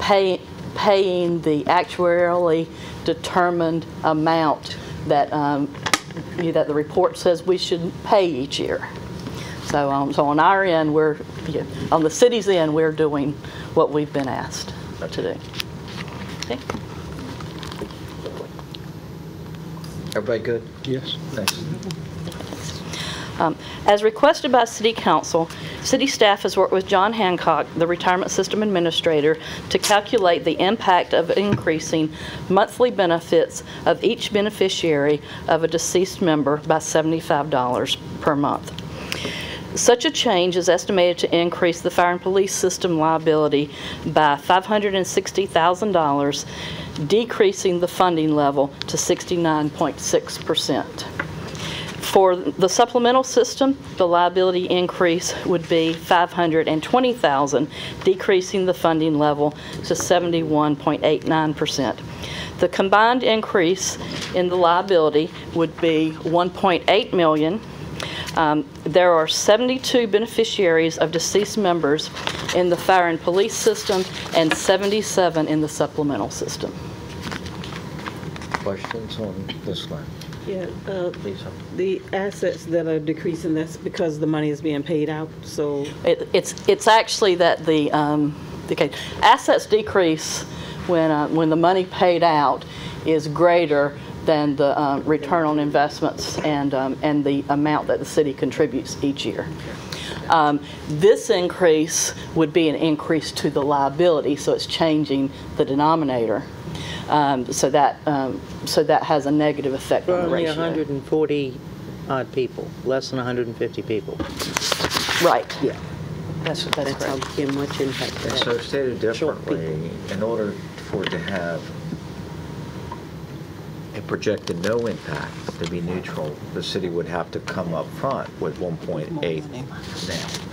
paying the actuarially determined amount that that the report says we should pay each year. So on our end, on the city's end, we're doing what we've been asked to do. Okay. Everybody good? Yes. Thanks. As requested by City Council, City staff has worked with John Hancock, the Retirement System Administrator, to calculate the impact of increasing monthly benefits of each beneficiary of a deceased member by $75 per month. Such a change is estimated to increase the fire and police system liability by $560,000, decreasing the funding level to 69.6%. For the supplemental system, the liability increase would be $520,000, decreasing the funding level to 71.89%. The combined increase in the liability would be $1.8 million. There are 72 beneficiaries of deceased members in the fire and police system and 77 in the supplemental system. Questions on this one? Yeah, the assets that are decreasing, that's because the money is being paid out, so. It's actually that the assets decrease when the money paid out is greater than the return on investments and the amount that the city contributes each year. This increase would be an increase to the liability, so it's changing the denominator. So that has a negative effect on the ratio. Only 140 odd people, less than 150 people. Right. Yeah. That's how much impact that. So stated differently, in order for it to have a projected no impact to be neutral, the city would have to come up front with 1.8 now.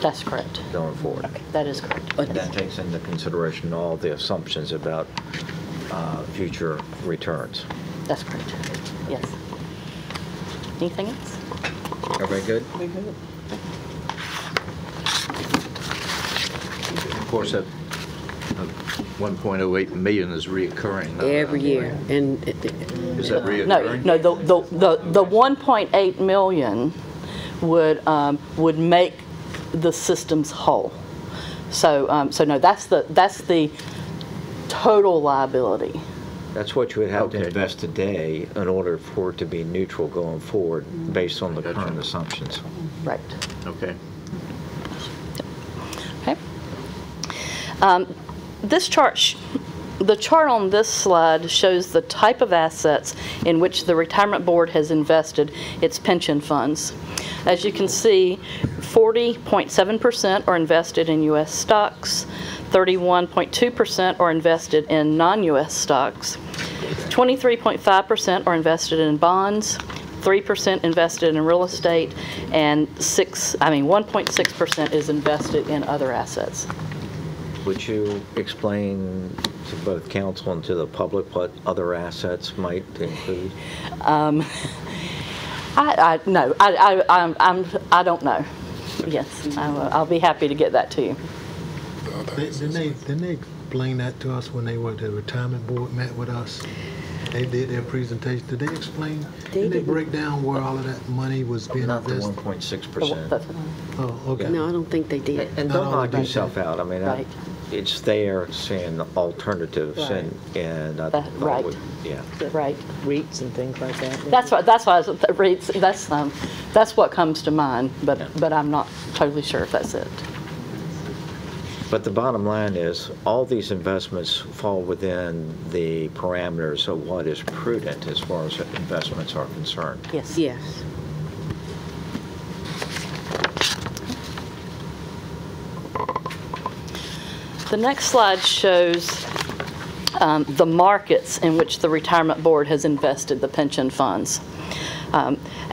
That's correct. Going forward. Okay, that is correct. And that takes into consideration all the assumptions about future returns. That's correct. Yes. Anything else? Everybody good? We're good. Of course, that 1.08 million is reoccurring. Every year. And is that reoccurring? No, the 1.8 million would make the systems whole. So no, that's the total liability. That's what you would have to invest today in order for it to be neutral going forward based on the current assumptions. Right. Okay. Okay. This chart, the chart on this slide shows the type of assets in which the Retirement Board has invested its pension funds. As you can see, 40.7% are invested in U.S. stocks, 31.2% are invested in non-U.S. stocks, 23.5% are invested in bonds, 3% invested in real estate, and 1.6% is invested in other assets. Would you explain to both council and to the public what other assets might include? No, I don't know. Yes, I'll be happy to get that to you. Didn't they explain that to us when they were the retirement board met with us? They did their presentation. Did they explain? Did they break down where all of that money was being invested? Not the 1.6%. Oh, okay. No, I don't think they did. And don't knock yourself out. I mean, it's there saying alternatives, right. and I right. Yeah. Right. REITs and things like that. That's why REITs. That's what comes to mind, but I'm not totally sure if that's it. But the bottom line is, all these investments fall within the parameters of what is prudent as far as investments are concerned. Yes. Yes. The next slide shows the markets in which the Retirement Board has invested the pension funds.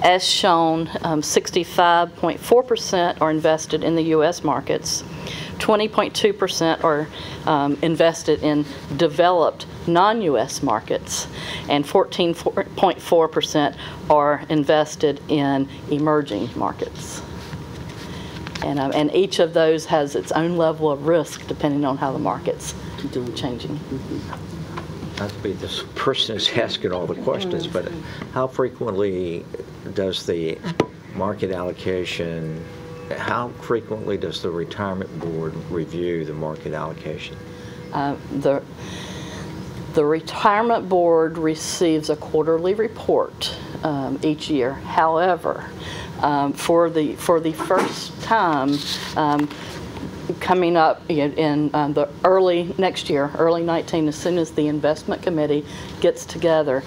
As shown, 65.4% are invested in the U.S. markets, 20.2% are invested in developed non-U.S. markets, and 14.4% are invested in emerging markets. And each of those has its own level of risk depending on how the market's changing. Not to be this person is asking all the questions, but how frequently does the market allocation, how frequently does the retirement board review the market allocation? The retirement board receives a quarterly report each year. However, for the first time coming up in the early next year, early 19, as soon as the investment committee gets together,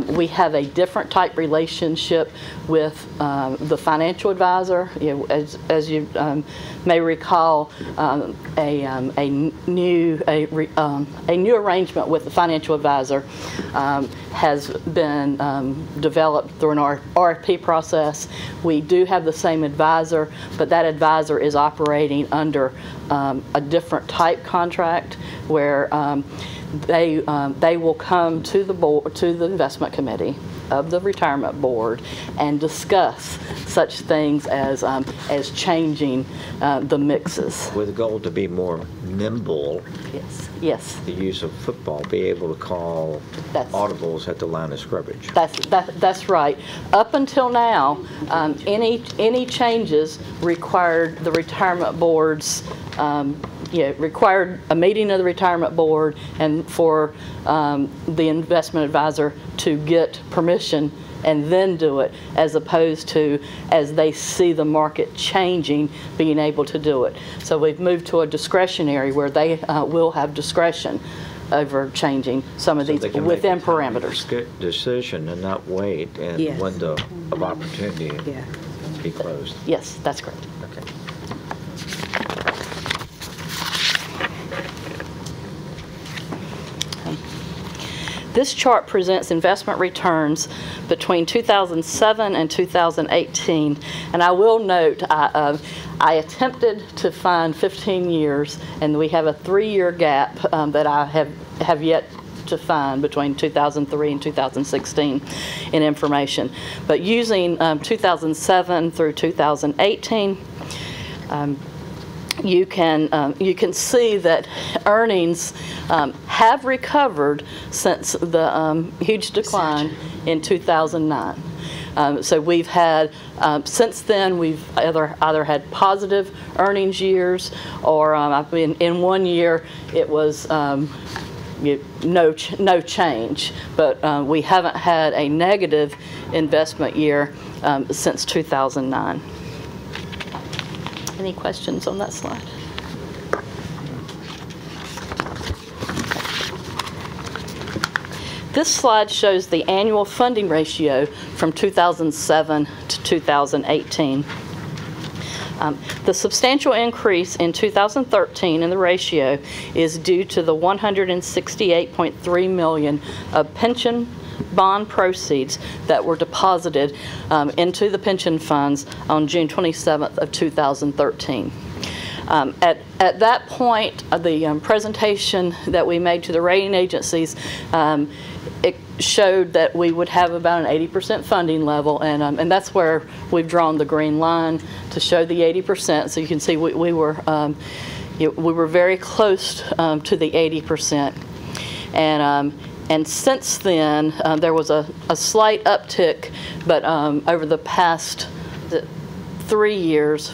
we have a different type relationship with the financial advisor. As you may recall, a new arrangement with the financial advisor has been developed through an RFP process. We do have the same advisor, but that advisor is operating under a different type contract where they will come to the board, to the investment committee of the retirement board, and discuss such things as changing the mixes. With a goal to be more nimble. Yes. Yes. The use of football, be able to call audibles at the line of scrimmage. That's right. Up until now, any changes required the retirement board's required a meeting of the retirement board and for the investment advisor to get permission and then do it, as opposed to, as they see the market changing, being able to do it. So we've moved to a discretionary where they will have discretion over changing some of these within parameters. Decision and not wait and window of opportunity be closed. Yes, that's correct. Okay. This chart presents investment returns between 2007 and 2018, and I will note I attempted to find 15 years, and we have a 3-year gap that I have yet to find between 2003 and 2016 in information. But using 2007 through 2018, you can see that earnings have recovered since the huge decline in 2009. So we've had, since then, we've either had positive earnings years, or in 1 year it was no change. But we haven't had a negative investment year since 2009. Any questions on that slide? This slide shows the annual funding ratio from 2007 to 2018. The substantial increase in 2013 in the ratio is due to the $168.3 million of pension bond proceeds that were deposited into the pension funds on June 27th of 2013. At that point, the presentation that we made to the rating agencies, it showed that we would have about an 80% funding level, and that's where we've drawn the green line to show the 80%. So you can see we were very close to the 80%, and since then there was a slight uptick, but over the past 3 years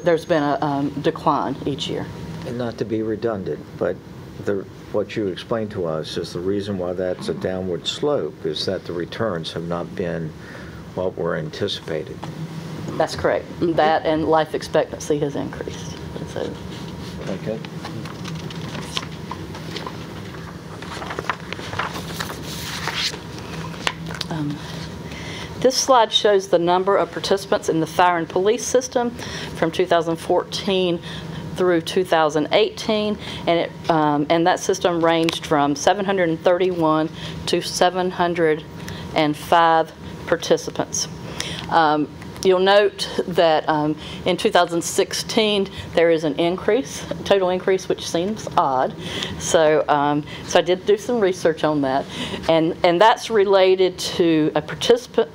there's been a decline each year. And not to be redundant, but what you explained to us is the reason why that's a downward slope is that the returns have not been what were anticipated. That's correct. That and life expectancy has increased. So. Okay. This slide shows the number of participants in the fire and police system from 2014 through 2018, and that system ranged from 731 to 705 participants. You'll note that in 2016 there is an increase, total increase, which seems odd. So, so I did do some research on that, and that's related to a participants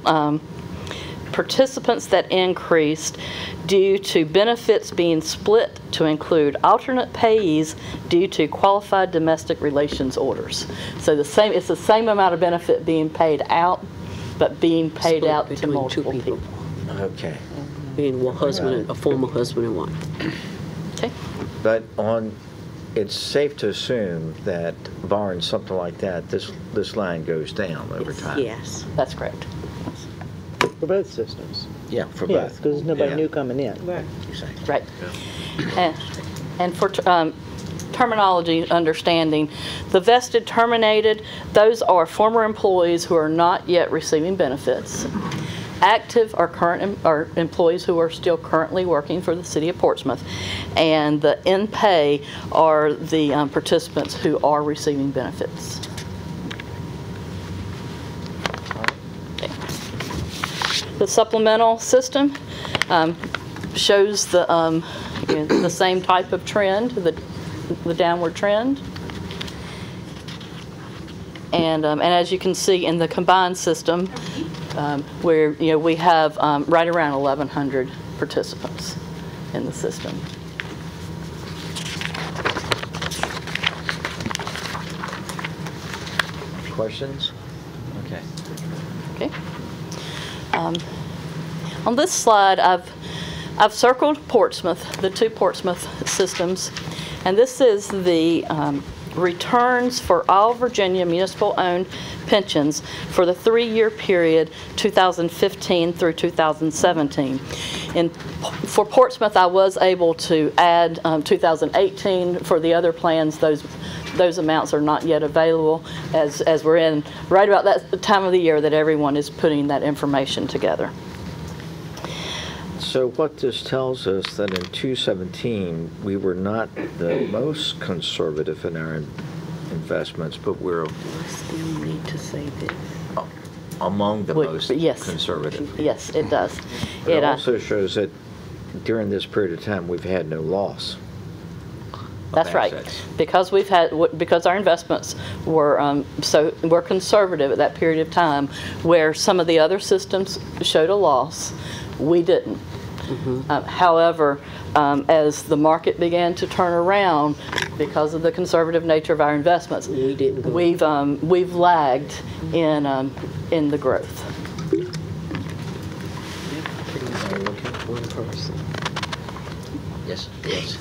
that increased due to benefits being split to include alternate payees due to qualified domestic relations orders. So it's the same amount of benefit being paid out, but being paid Split out to between multiple two people. Okay. Being one husband, and a former husband and wife. Okay. But it's safe to assume that barring something like that, this line goes down over time. Yes. That's correct. For both systems. Yeah, for Yes, both. because there's nobody Yeah. new coming in. Right. Exactly. Right. And for terminology understanding, the vested terminated, those are former employees who are not yet receiving benefits. Active are current are employees who are still currently working for the City of Portsmouth, and the in pay are the participants who are receiving benefits. Okay. The supplemental system shows the same type of trend, the downward trend. And as you can see in the combined system, where we have right around 1,100 participants in the system. Questions? Okay. Okay. On this slide, I've circled Portsmouth, the two Portsmouth systems, and this is the returns for all Virginia municipal-owned pensions for the 3-year period 2015 through 2017. For Portsmouth, I was able to add 2018. For the other plans, those amounts are not yet available, as we're in right about that time of the year that everyone is putting that information together. So what this tells us that in 2017, we were not the most conservative in our investments, but we're Still need to say this. among the most conservative. Yes, it does. It also shows that during this period of time, we've had no loss. That's right. Because because our investments were were conservative at that period of time, where some of the other systems showed a loss, we didn't. However, as the market began to turn around, because of the conservative nature of our investments, we've lagged in the growth. Yes. Yes.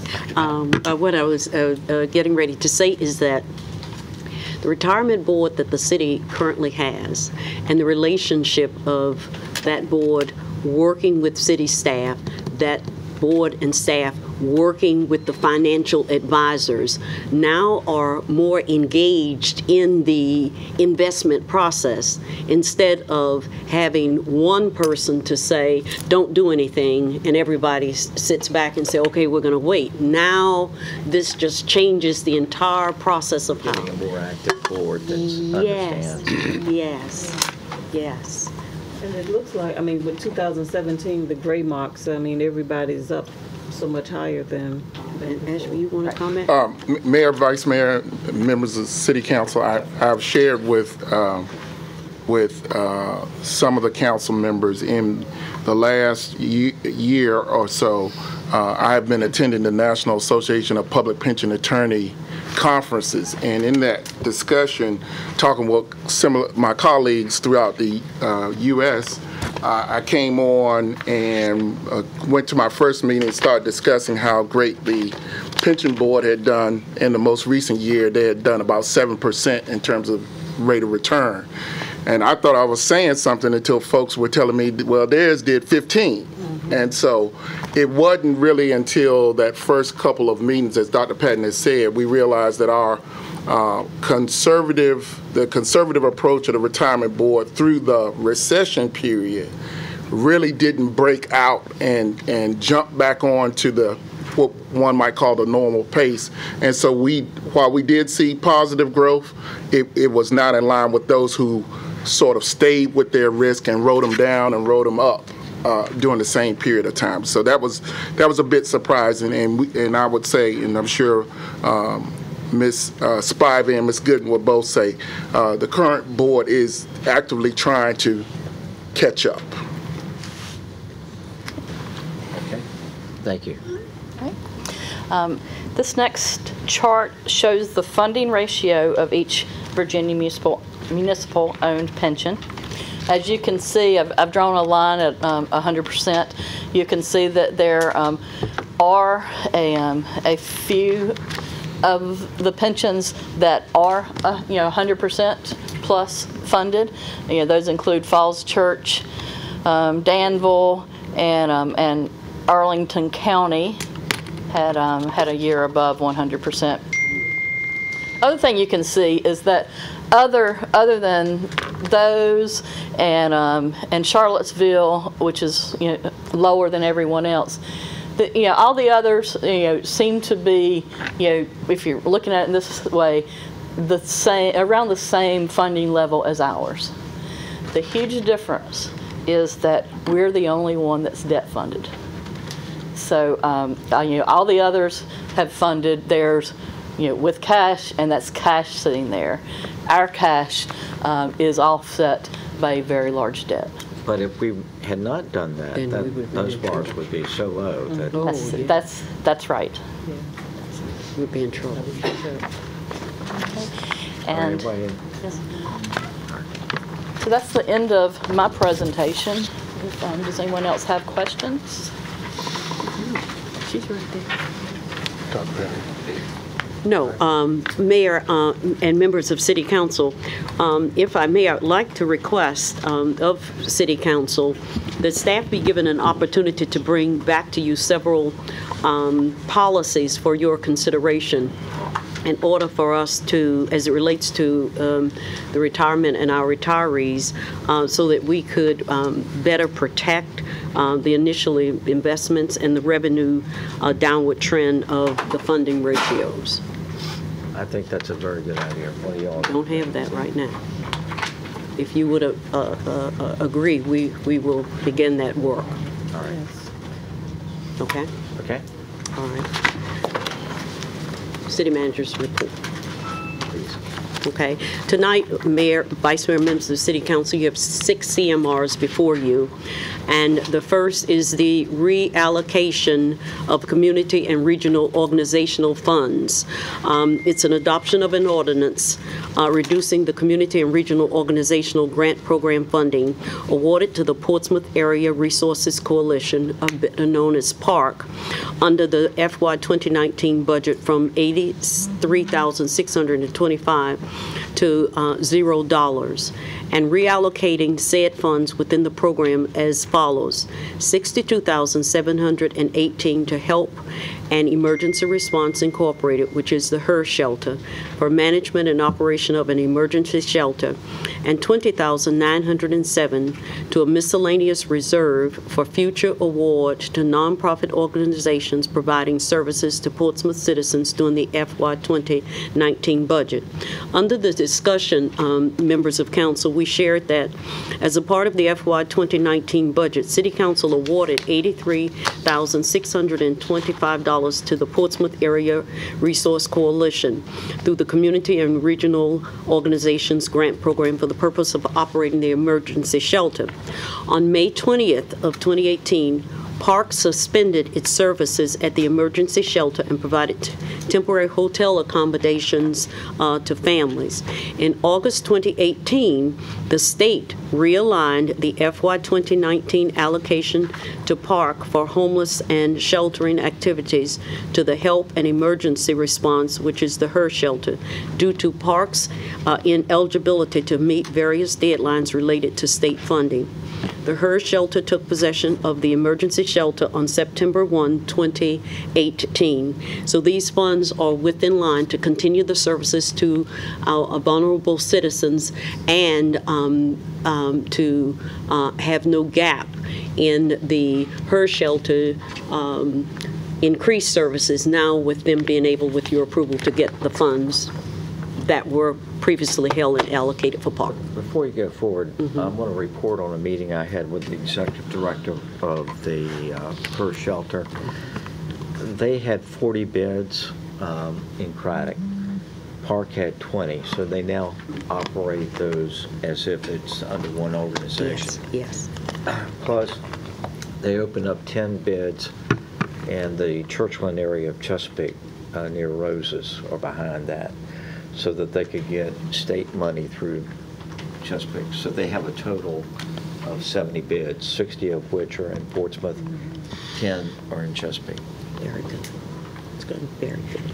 What I was getting ready to say is that the retirement board that the city currently has and the relationship of that board working with city staff, that board and staff working with the financial advisors now are more engaged in the investment process instead of having one person to say, don't do anything, and everybody sits back and say, okay, we're going to wait. Now this just changes the entire process of how. Getting a more active board that understands. Yes. And it looks like, I mean, with 2017, the gray marks, I mean, everybody's up so much higher than. Ashby, you want to comment? Mayor, Vice Mayor, members of the City Council, I've shared with some of the council members in the last year or so. I have been attending the National Association of Public Pension Attorney conferences, and in that discussion, talking with my colleagues throughout the U.S., I came on and went to my first meeting and started discussing how great the pension board had done in the most recent year. They had done about 7% in terms of rate of return. And I thought I was saying something until folks were telling me, well, theirs did 15. And so it wasn't really until that first couple of meetings, as Dr. Patton has said, we realized that our conservative approach of the retirement board through the recession period really didn't break out and jump back on to what one might call the normal pace. And so while we did see positive growth, it was not in line with those who sort of stayed with their risk and wrote them down and wrote them up during the same period of time. So that was a bit surprising, and I would say, and I'm sure Ms. Spivey and Ms. Gooden will both say, the current board is actively trying to catch up. Okay, thank you. Okay. This next chart shows the funding ratio of each Virginia municipal-owned pension. As you can see, I've drawn a line at 100%. You can see that there are a few of the pensions that are 100% plus funded. Those include Falls Church, Danville, and Arlington County had a year above 100%. Other thing you can see is that other than those and Charlottesville, which is lower than everyone else, all the others seem to be, if you're looking at it in this way, around the same funding level as ours. The huge difference is that we're the only one that's debt funded. So all the others have funded theirs with cash, and that's cash sitting there. Our cash is offset by a very large debt. But if we had not done that, those bars would be so low that... That's right. Yeah. We'd be in trouble. Okay. And yes. So that's the end of my presentation. Does anyone else have questions? She's right there. No, Mayor and members of City Council, if I may, I'd like to request of City Council that staff be given an opportunity to bring back to you several policies for your consideration in order for us to, as it relates to the retirement and our retirees, so that we could better protect the initial investments and the revenue downward trend of the funding ratios. I think that's a very good idea. What do y'all don't have that right now. If you would agree, we will begin that work. All right. Okay? Okay. All right. City Manager's report. Please. Okay. Tonight, Mayor, Vice Mayor, members of the City Council, you have 6 CMRs before you. And the first is the reallocation of community and regional organizational funds. It's an adoption of an ordinance reducing the community and regional organizational grant program funding awarded to the Portsmouth Area Resources Coalition, known as PARC, under the FY 2019 budget from $83,625 to $0, and reallocating said funds within the program as follows: $62,718 to Help and Emergency Response Incorporated, which is the HER shelter, for management and operation of an emergency shelter, and $20,907 to a miscellaneous reserve for future award to nonprofit organizations providing services to Portsmouth citizens during the FY 2019 budget. Under the discussion, members of council, we shared that as a part of the FY 2019 budget, City Council awarded $83,625 to the Portsmouth Area Resource Coalition through the Community and Regional Organizations Grant Program for the purpose of operating the emergency shelter. On May 20th of 2018, PARC suspended its services at the emergency shelter and provided temporary hotel accommodations to families. In August 2018, the state realigned the FY 2019 allocation to PARC for homeless and sheltering activities to the Help and Emergency Response, which is the HER shelter, due to PARC's ineligibility to meet various deadlines related to state funding. The HER shelter took possession of the emergency shelter on September 1, 2018. So these funds are within line to continue the services to our vulnerable citizens and to have no gap in the HER shelter increased services now, with them being able, with your approval, to get the funds that were previously held and allocated for park. Before you go forward, I want to report on a meeting I had with the executive director of the PERS shelter. They had 40 bids in Craddock. Park had 20, so they now operate those as if it's under one organization. Yes. Plus, they opened up 10 bids in the Churchland area of Chesapeake near Roses or behind that, so that they could get state money through Chesapeake. So they have a total of 70 bids, 60 of which are in Portsmouth, 10 are in Chesapeake. Very good. That's good. Very good.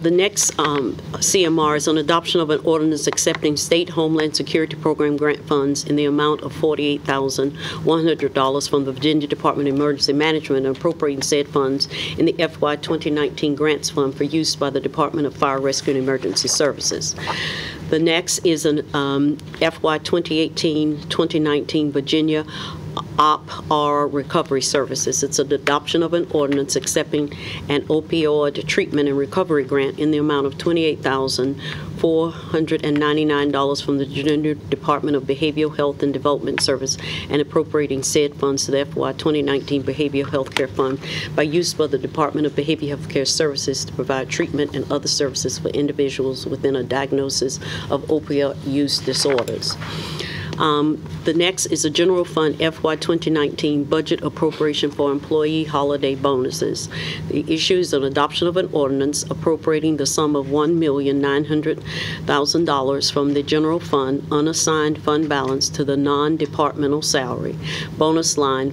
The next CMR is on adoption of an ordinance accepting state Homeland Security Program grant funds in the amount of $48,100 from the Virginia Department of Emergency Management and appropriating said funds in the FY 2019 Grants Fund for use by the Department of Fire Rescue and Emergency Services. The next is an FY 2018-2019 Virginia OPR Recovery Services. It's an adoption of an ordinance accepting an opioid treatment and recovery grant in the amount of $28,499 from the Virginia Department of Behavioral Health and Development Service and appropriating said funds to the FY 2019 Behavioral Health Care Fund by use by the Department of Behavioral Health Care Services to provide treatment and other services for individuals within a diagnosis of opioid use disorders. The next is a general fund FY 2019 budget appropriation for employee holiday bonuses. The issue is an adoption of an ordinance appropriating the sum of $1,900,000 from the general fund unassigned fund balance to the non-departmental salary bonus line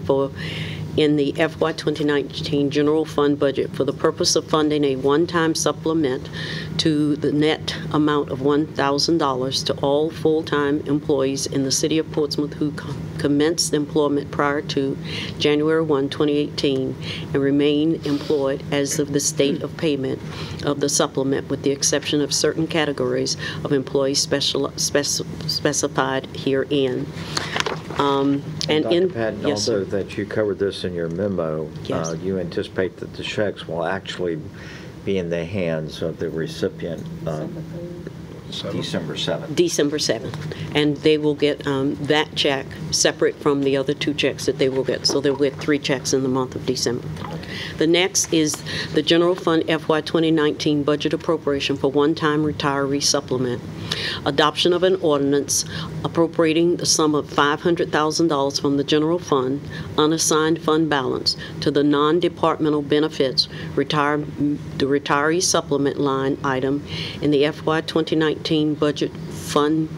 in the FY 2019 general fund budget for the purpose of funding a one-time supplement to the net amount of $1,000 to all full-time employees in the City of Portsmouth who commenced employment prior to January 1, 2018 and remain employed as of the date of payment of the supplement with the exception of certain categories of employees specified herein. And Dr. Patton, yes, although that you covered this in your memo, yes, you anticipate that the checks will actually be in the hands of the recipient December 7th. December 7th. And they will get that check separate from the other two checks that they will get. So they'll get 3 checks in the month of December. The next is the General Fund FY 2019 budget appropriation for one-time retiree supplement. Adoption of an ordinance appropriating the sum of $500,000 from the General Fund unassigned fund balance to the non-departmental benefits the retiree supplement line item in the FY 2019 budget fund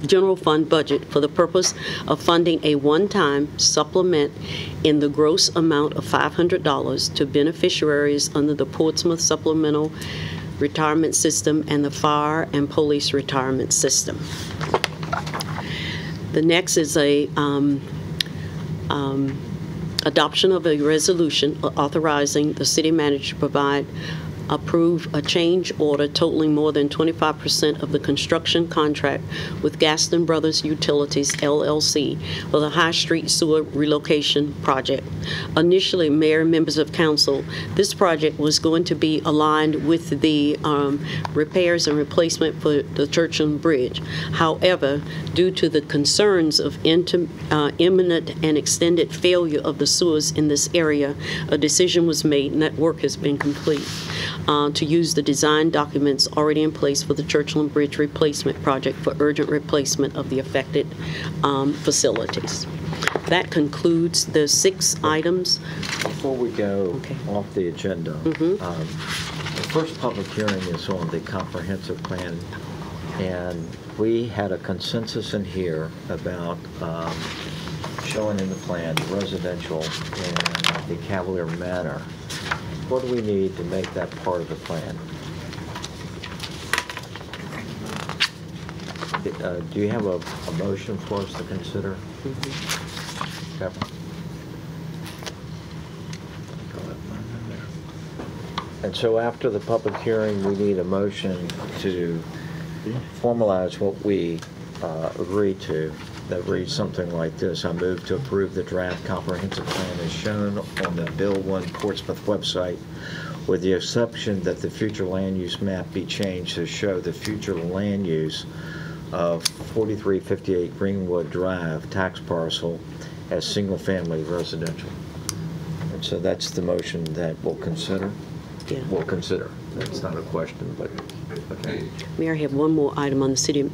general fund budget for the purpose of funding a one-time supplement in the gross amount of $500 to beneficiaries under the Portsmouth Supplemental Retirement System and the Fire and Police Retirement System. The next is a adoption of a resolution authorizing the city manager to approve a change order totaling more than 25% of the construction contract with Gaston Brothers Utilities, LLC, for the High Street Sewer Relocation Project. Initially, Mayor and members of council, this project was going to be aligned with the repairs and replacement for the Churchland Bridge. However, due to the concerns of imminent and extended failure of the sewers in this area, a decision was made, and that work has been complete, to use the design documents already in place for the Churchland Bridge replacement project for urgent replacement of the affected facilities. That concludes the 6 items. Before we go off the agenda, the first public hearing is on the comprehensive plan, and we had a consensus in here about showing in the plan residential in the Cavalier Manor. What do we need to make that part of the plan? Do you have a motion for us to consider? And so after the public hearing, we need a motion to formalize what we agreed to. That reads something like this. I move to approve the draft comprehensive plan as shown on the Bill 1 Portsmouth website with the exception that the future land use map be changed to show the future land use of 4358 Greenwood Drive tax parcel as single-family residential. And so that's the motion that we'll consider. Yeah. We'll consider. That's not a question, but okay. Mayor, I have one more item on the city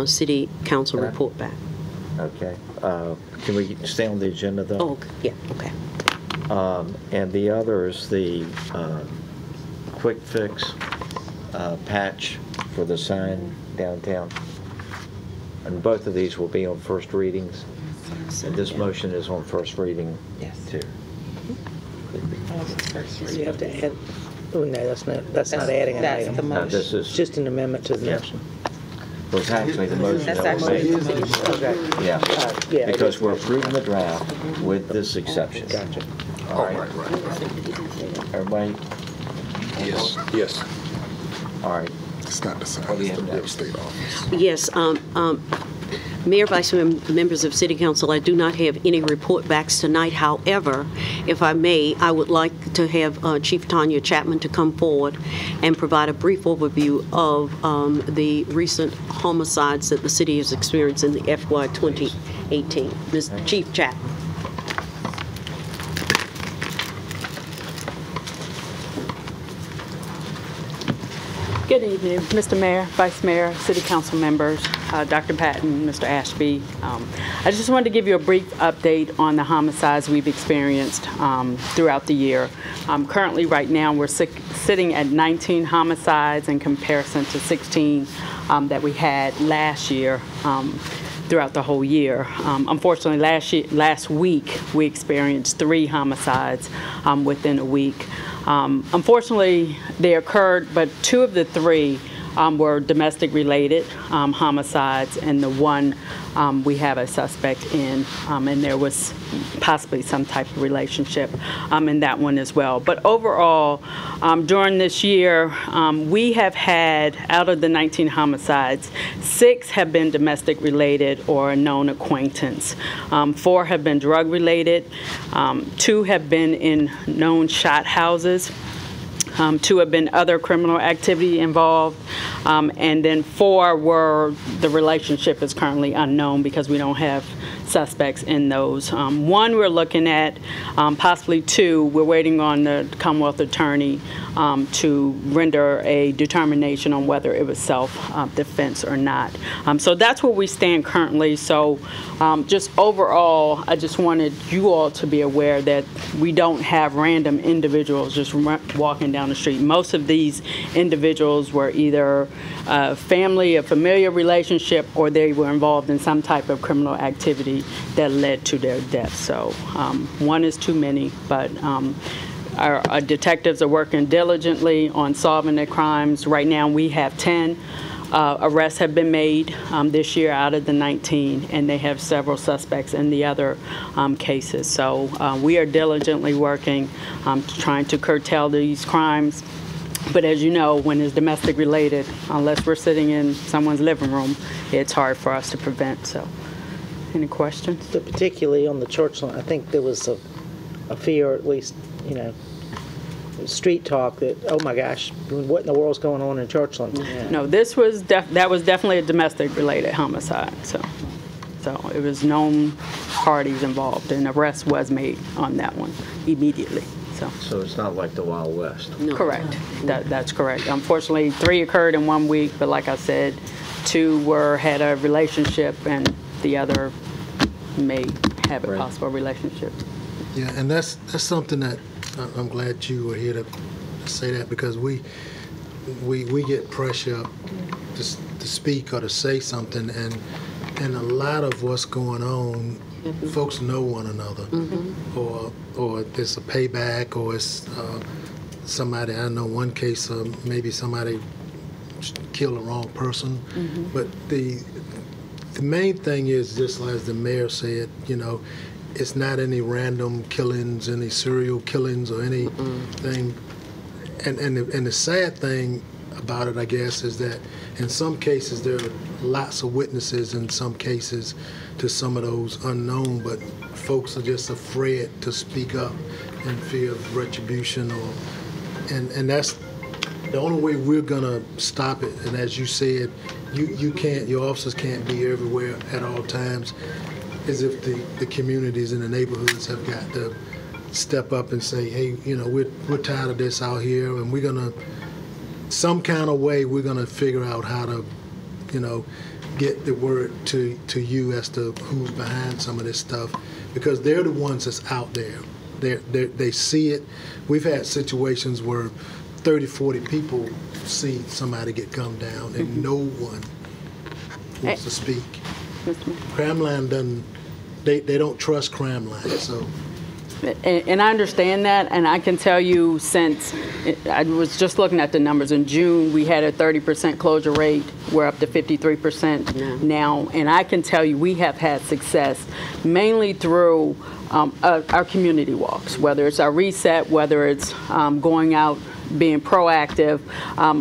city council report back. Okay. Can we stay on the agenda though? Oh, yeah, okay. And the other is the quick fix patch for the sign downtown. And both of these will be on first readings. And this motion is on first reading too. You have to add, oh, no, that's not adding an item. That's the motion. This is Just an amendment to the motion. well, it's actually the motion That's that was actually made. the motion. Okay. Yeah. Yeah. Because we're approving the draft with this exception. Gotcha. All right. Everybody? Yes. Yes. All right. It's not the same. What do you It's have the real next? estate office. Yes, Mayor, Vice Mayor, members of City Council, I do not have any report backs tonight. However, if I may, I would like to have Chief Tanya Chapman to come forward and provide a brief overview of the recent homicides that the city has experienced in the FY 2018. Ms. Chief Chapman. Good evening, Mr. Mayor, Vice Mayor, City Council members, Dr. Patton, Mr. Ashby. I just wanted to give you a brief update on the homicides we've experienced throughout the year. Currently, right now, we're sitting at 19 homicides in comparison to 16 that we had last year. Throughout the whole year. Unfortunately, last week, we experienced 3 homicides within a week. Unfortunately, they occurred, but 2 of the 3 were domestic related homicides, and the one we have a suspect in, and there was possibly some type of relationship in that one as well. But overall, during this year, we have had, out of the 19 homicides, 6 have been domestic related or a known acquaintance. 4 have been drug related. 2 have been in known shot houses. 2 have been other criminal activity involved, and then 4 were, the relationship is currently unknown because we don't have suspects in those. 1 we're looking at, possibly 2, we're waiting on the Commonwealth Attorney to render a determination on whether it was self-defense or not. So that's where we stand currently. So just overall, I just wanted you all to be aware that we don't have random individuals just walking down the street. Most of these individuals were either a family, a familiar relationship, or they were involved in some type of criminal activity that led to their death. So 1 is too many, but our detectives are working diligently on solving their crimes. Right now, we have 10 arrests have been made this year out of the 19, and they have several suspects in the other cases. So we are diligently working, trying to curtail these crimes. But as you know, when it's domestic related, unless we're sitting in someone's living room, it's hard for us to prevent. So, any questions? So particularly on the Churchland, I think there was a fear, at least, street talk that, oh my gosh, what in the world's going on in Churchland? Yeah. No, this was that was definitely a domestic related homicide. So it was known parties involved, and arrest was made on that one immediately. So it's not like the Wild West. No. Correct. That's correct. Unfortunately, 3 occurred in 1 week, but like I said, 2 had a relationship, and the other may have a possible relationship. Yeah, and that's something that I'm glad you were here to say that, because we get pressure to speak or to say something, and a lot of what's going on, folks know one another, or there's a payback, or it's somebody. I know one case, maybe somebody killed the wrong person, but the main thing is, just as the mayor said, it's not any random killings, any serial killings, or anything. And the sad thing about it, I guess, is that in some cases there are lots of witnesses in some cases to some of those unknown, but folks are just afraid to speak up in fear of retribution or And that's the only way we're gonna stop it. And as you said, you can't, your officers can't be everywhere at all times, is if the communities and the neighborhoods have got to step up and say, hey, you know, we're tired of this out here, and we're gonna, some kind of way, we're gonna figure out how to, you know, get the word to you as to who's behind some of this stuff, because they're the ones that's out there. They see it. We've had situations where 30, 40 people see somebody get gunned down and no one wants to speak. Cramline doesn't, they don't trust Cramline, so. And I understand that, and I can tell you since, I was just looking at the numbers, in June we had a 30% closure rate, we're up to 53% now, and I can tell you we have had success mainly through our community walks, whether it's our reset, whether it's going out, being proactive.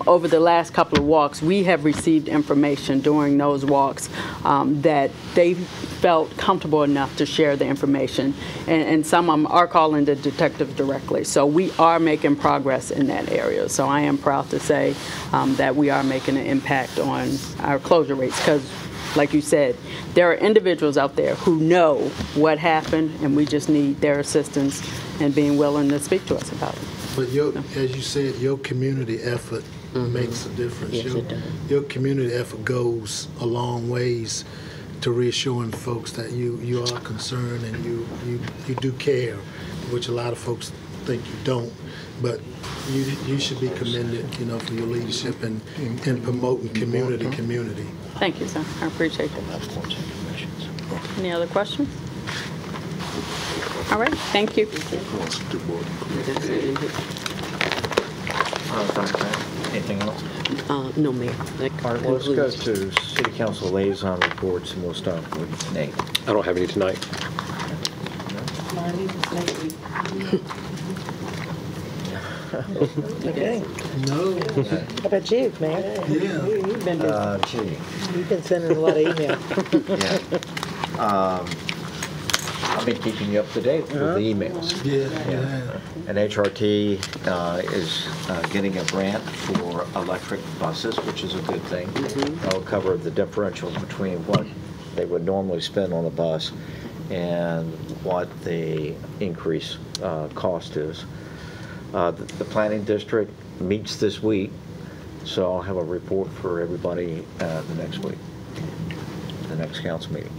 Over the last couple of walks, we have received information during those walks that they felt comfortable enough to share the information, and some of them are calling the detective directly. So we are making progress in that area. So I am proud to say that we are making an impact on our closure rates, because like you said, there are individuals out there who know what happened, and we just need their assistance and being willing to speak to us about it. But as you said, your community effort makes a difference. Yes, it does. Your community effort goes a long ways to reassuring folks that you are concerned and you do care, which a lot of folks think you don't. But you should be commended, you know, for your leadership and promoting community. Thank you, sir. I appreciate that. Any other questions? All right, thank you. Anything else? No, Mayor. All right, well, let's go to City Council liaison reports, and we'll start with Nate. I don't have any tonight. Okay. No. How about you, Mayor? Yeah. You've been busy. Gee. You've been sending a lot of emails. Yeah. I've been keeping you up to date with the emails. Yeah. And HRT is getting a grant for electric buses, which is a good thing. That'll cover the differentials between what they would normally spend on a bus and what the increase cost is. The planning district meets this week, so I'll have a report for everybody the next week, the next council meeting.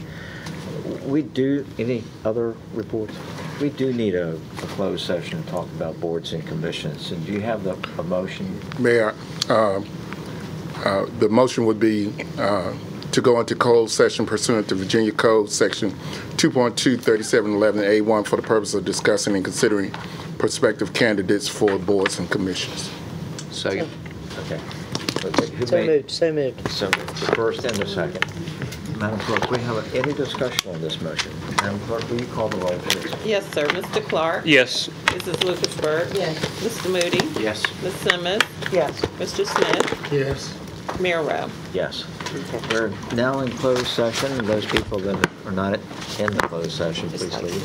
We do, any other reports? We do need a closed session to talk about boards and commissions. And do you have a motion? Mayor, the motion would be to go into closed session pursuant to Virginia Code Section 2.23711A1 for the purpose of discussing and considering prospective candidates for boards and commissions. Second. Okay. So moved. So the first and the second. Madam Clerk, we have any discussion on this motion? Madam Clerk, will you call the roll, please? Yes, sir. Mr. Clark? Yes. Mrs. Lucasberg? Yes. Mr. Moody? Yes. Ms. Simmons? Yes. Mr. Smith? Yes. Mayor Rowe? Yes. We're now in closed session. Those people that are not in the closed session, please leave.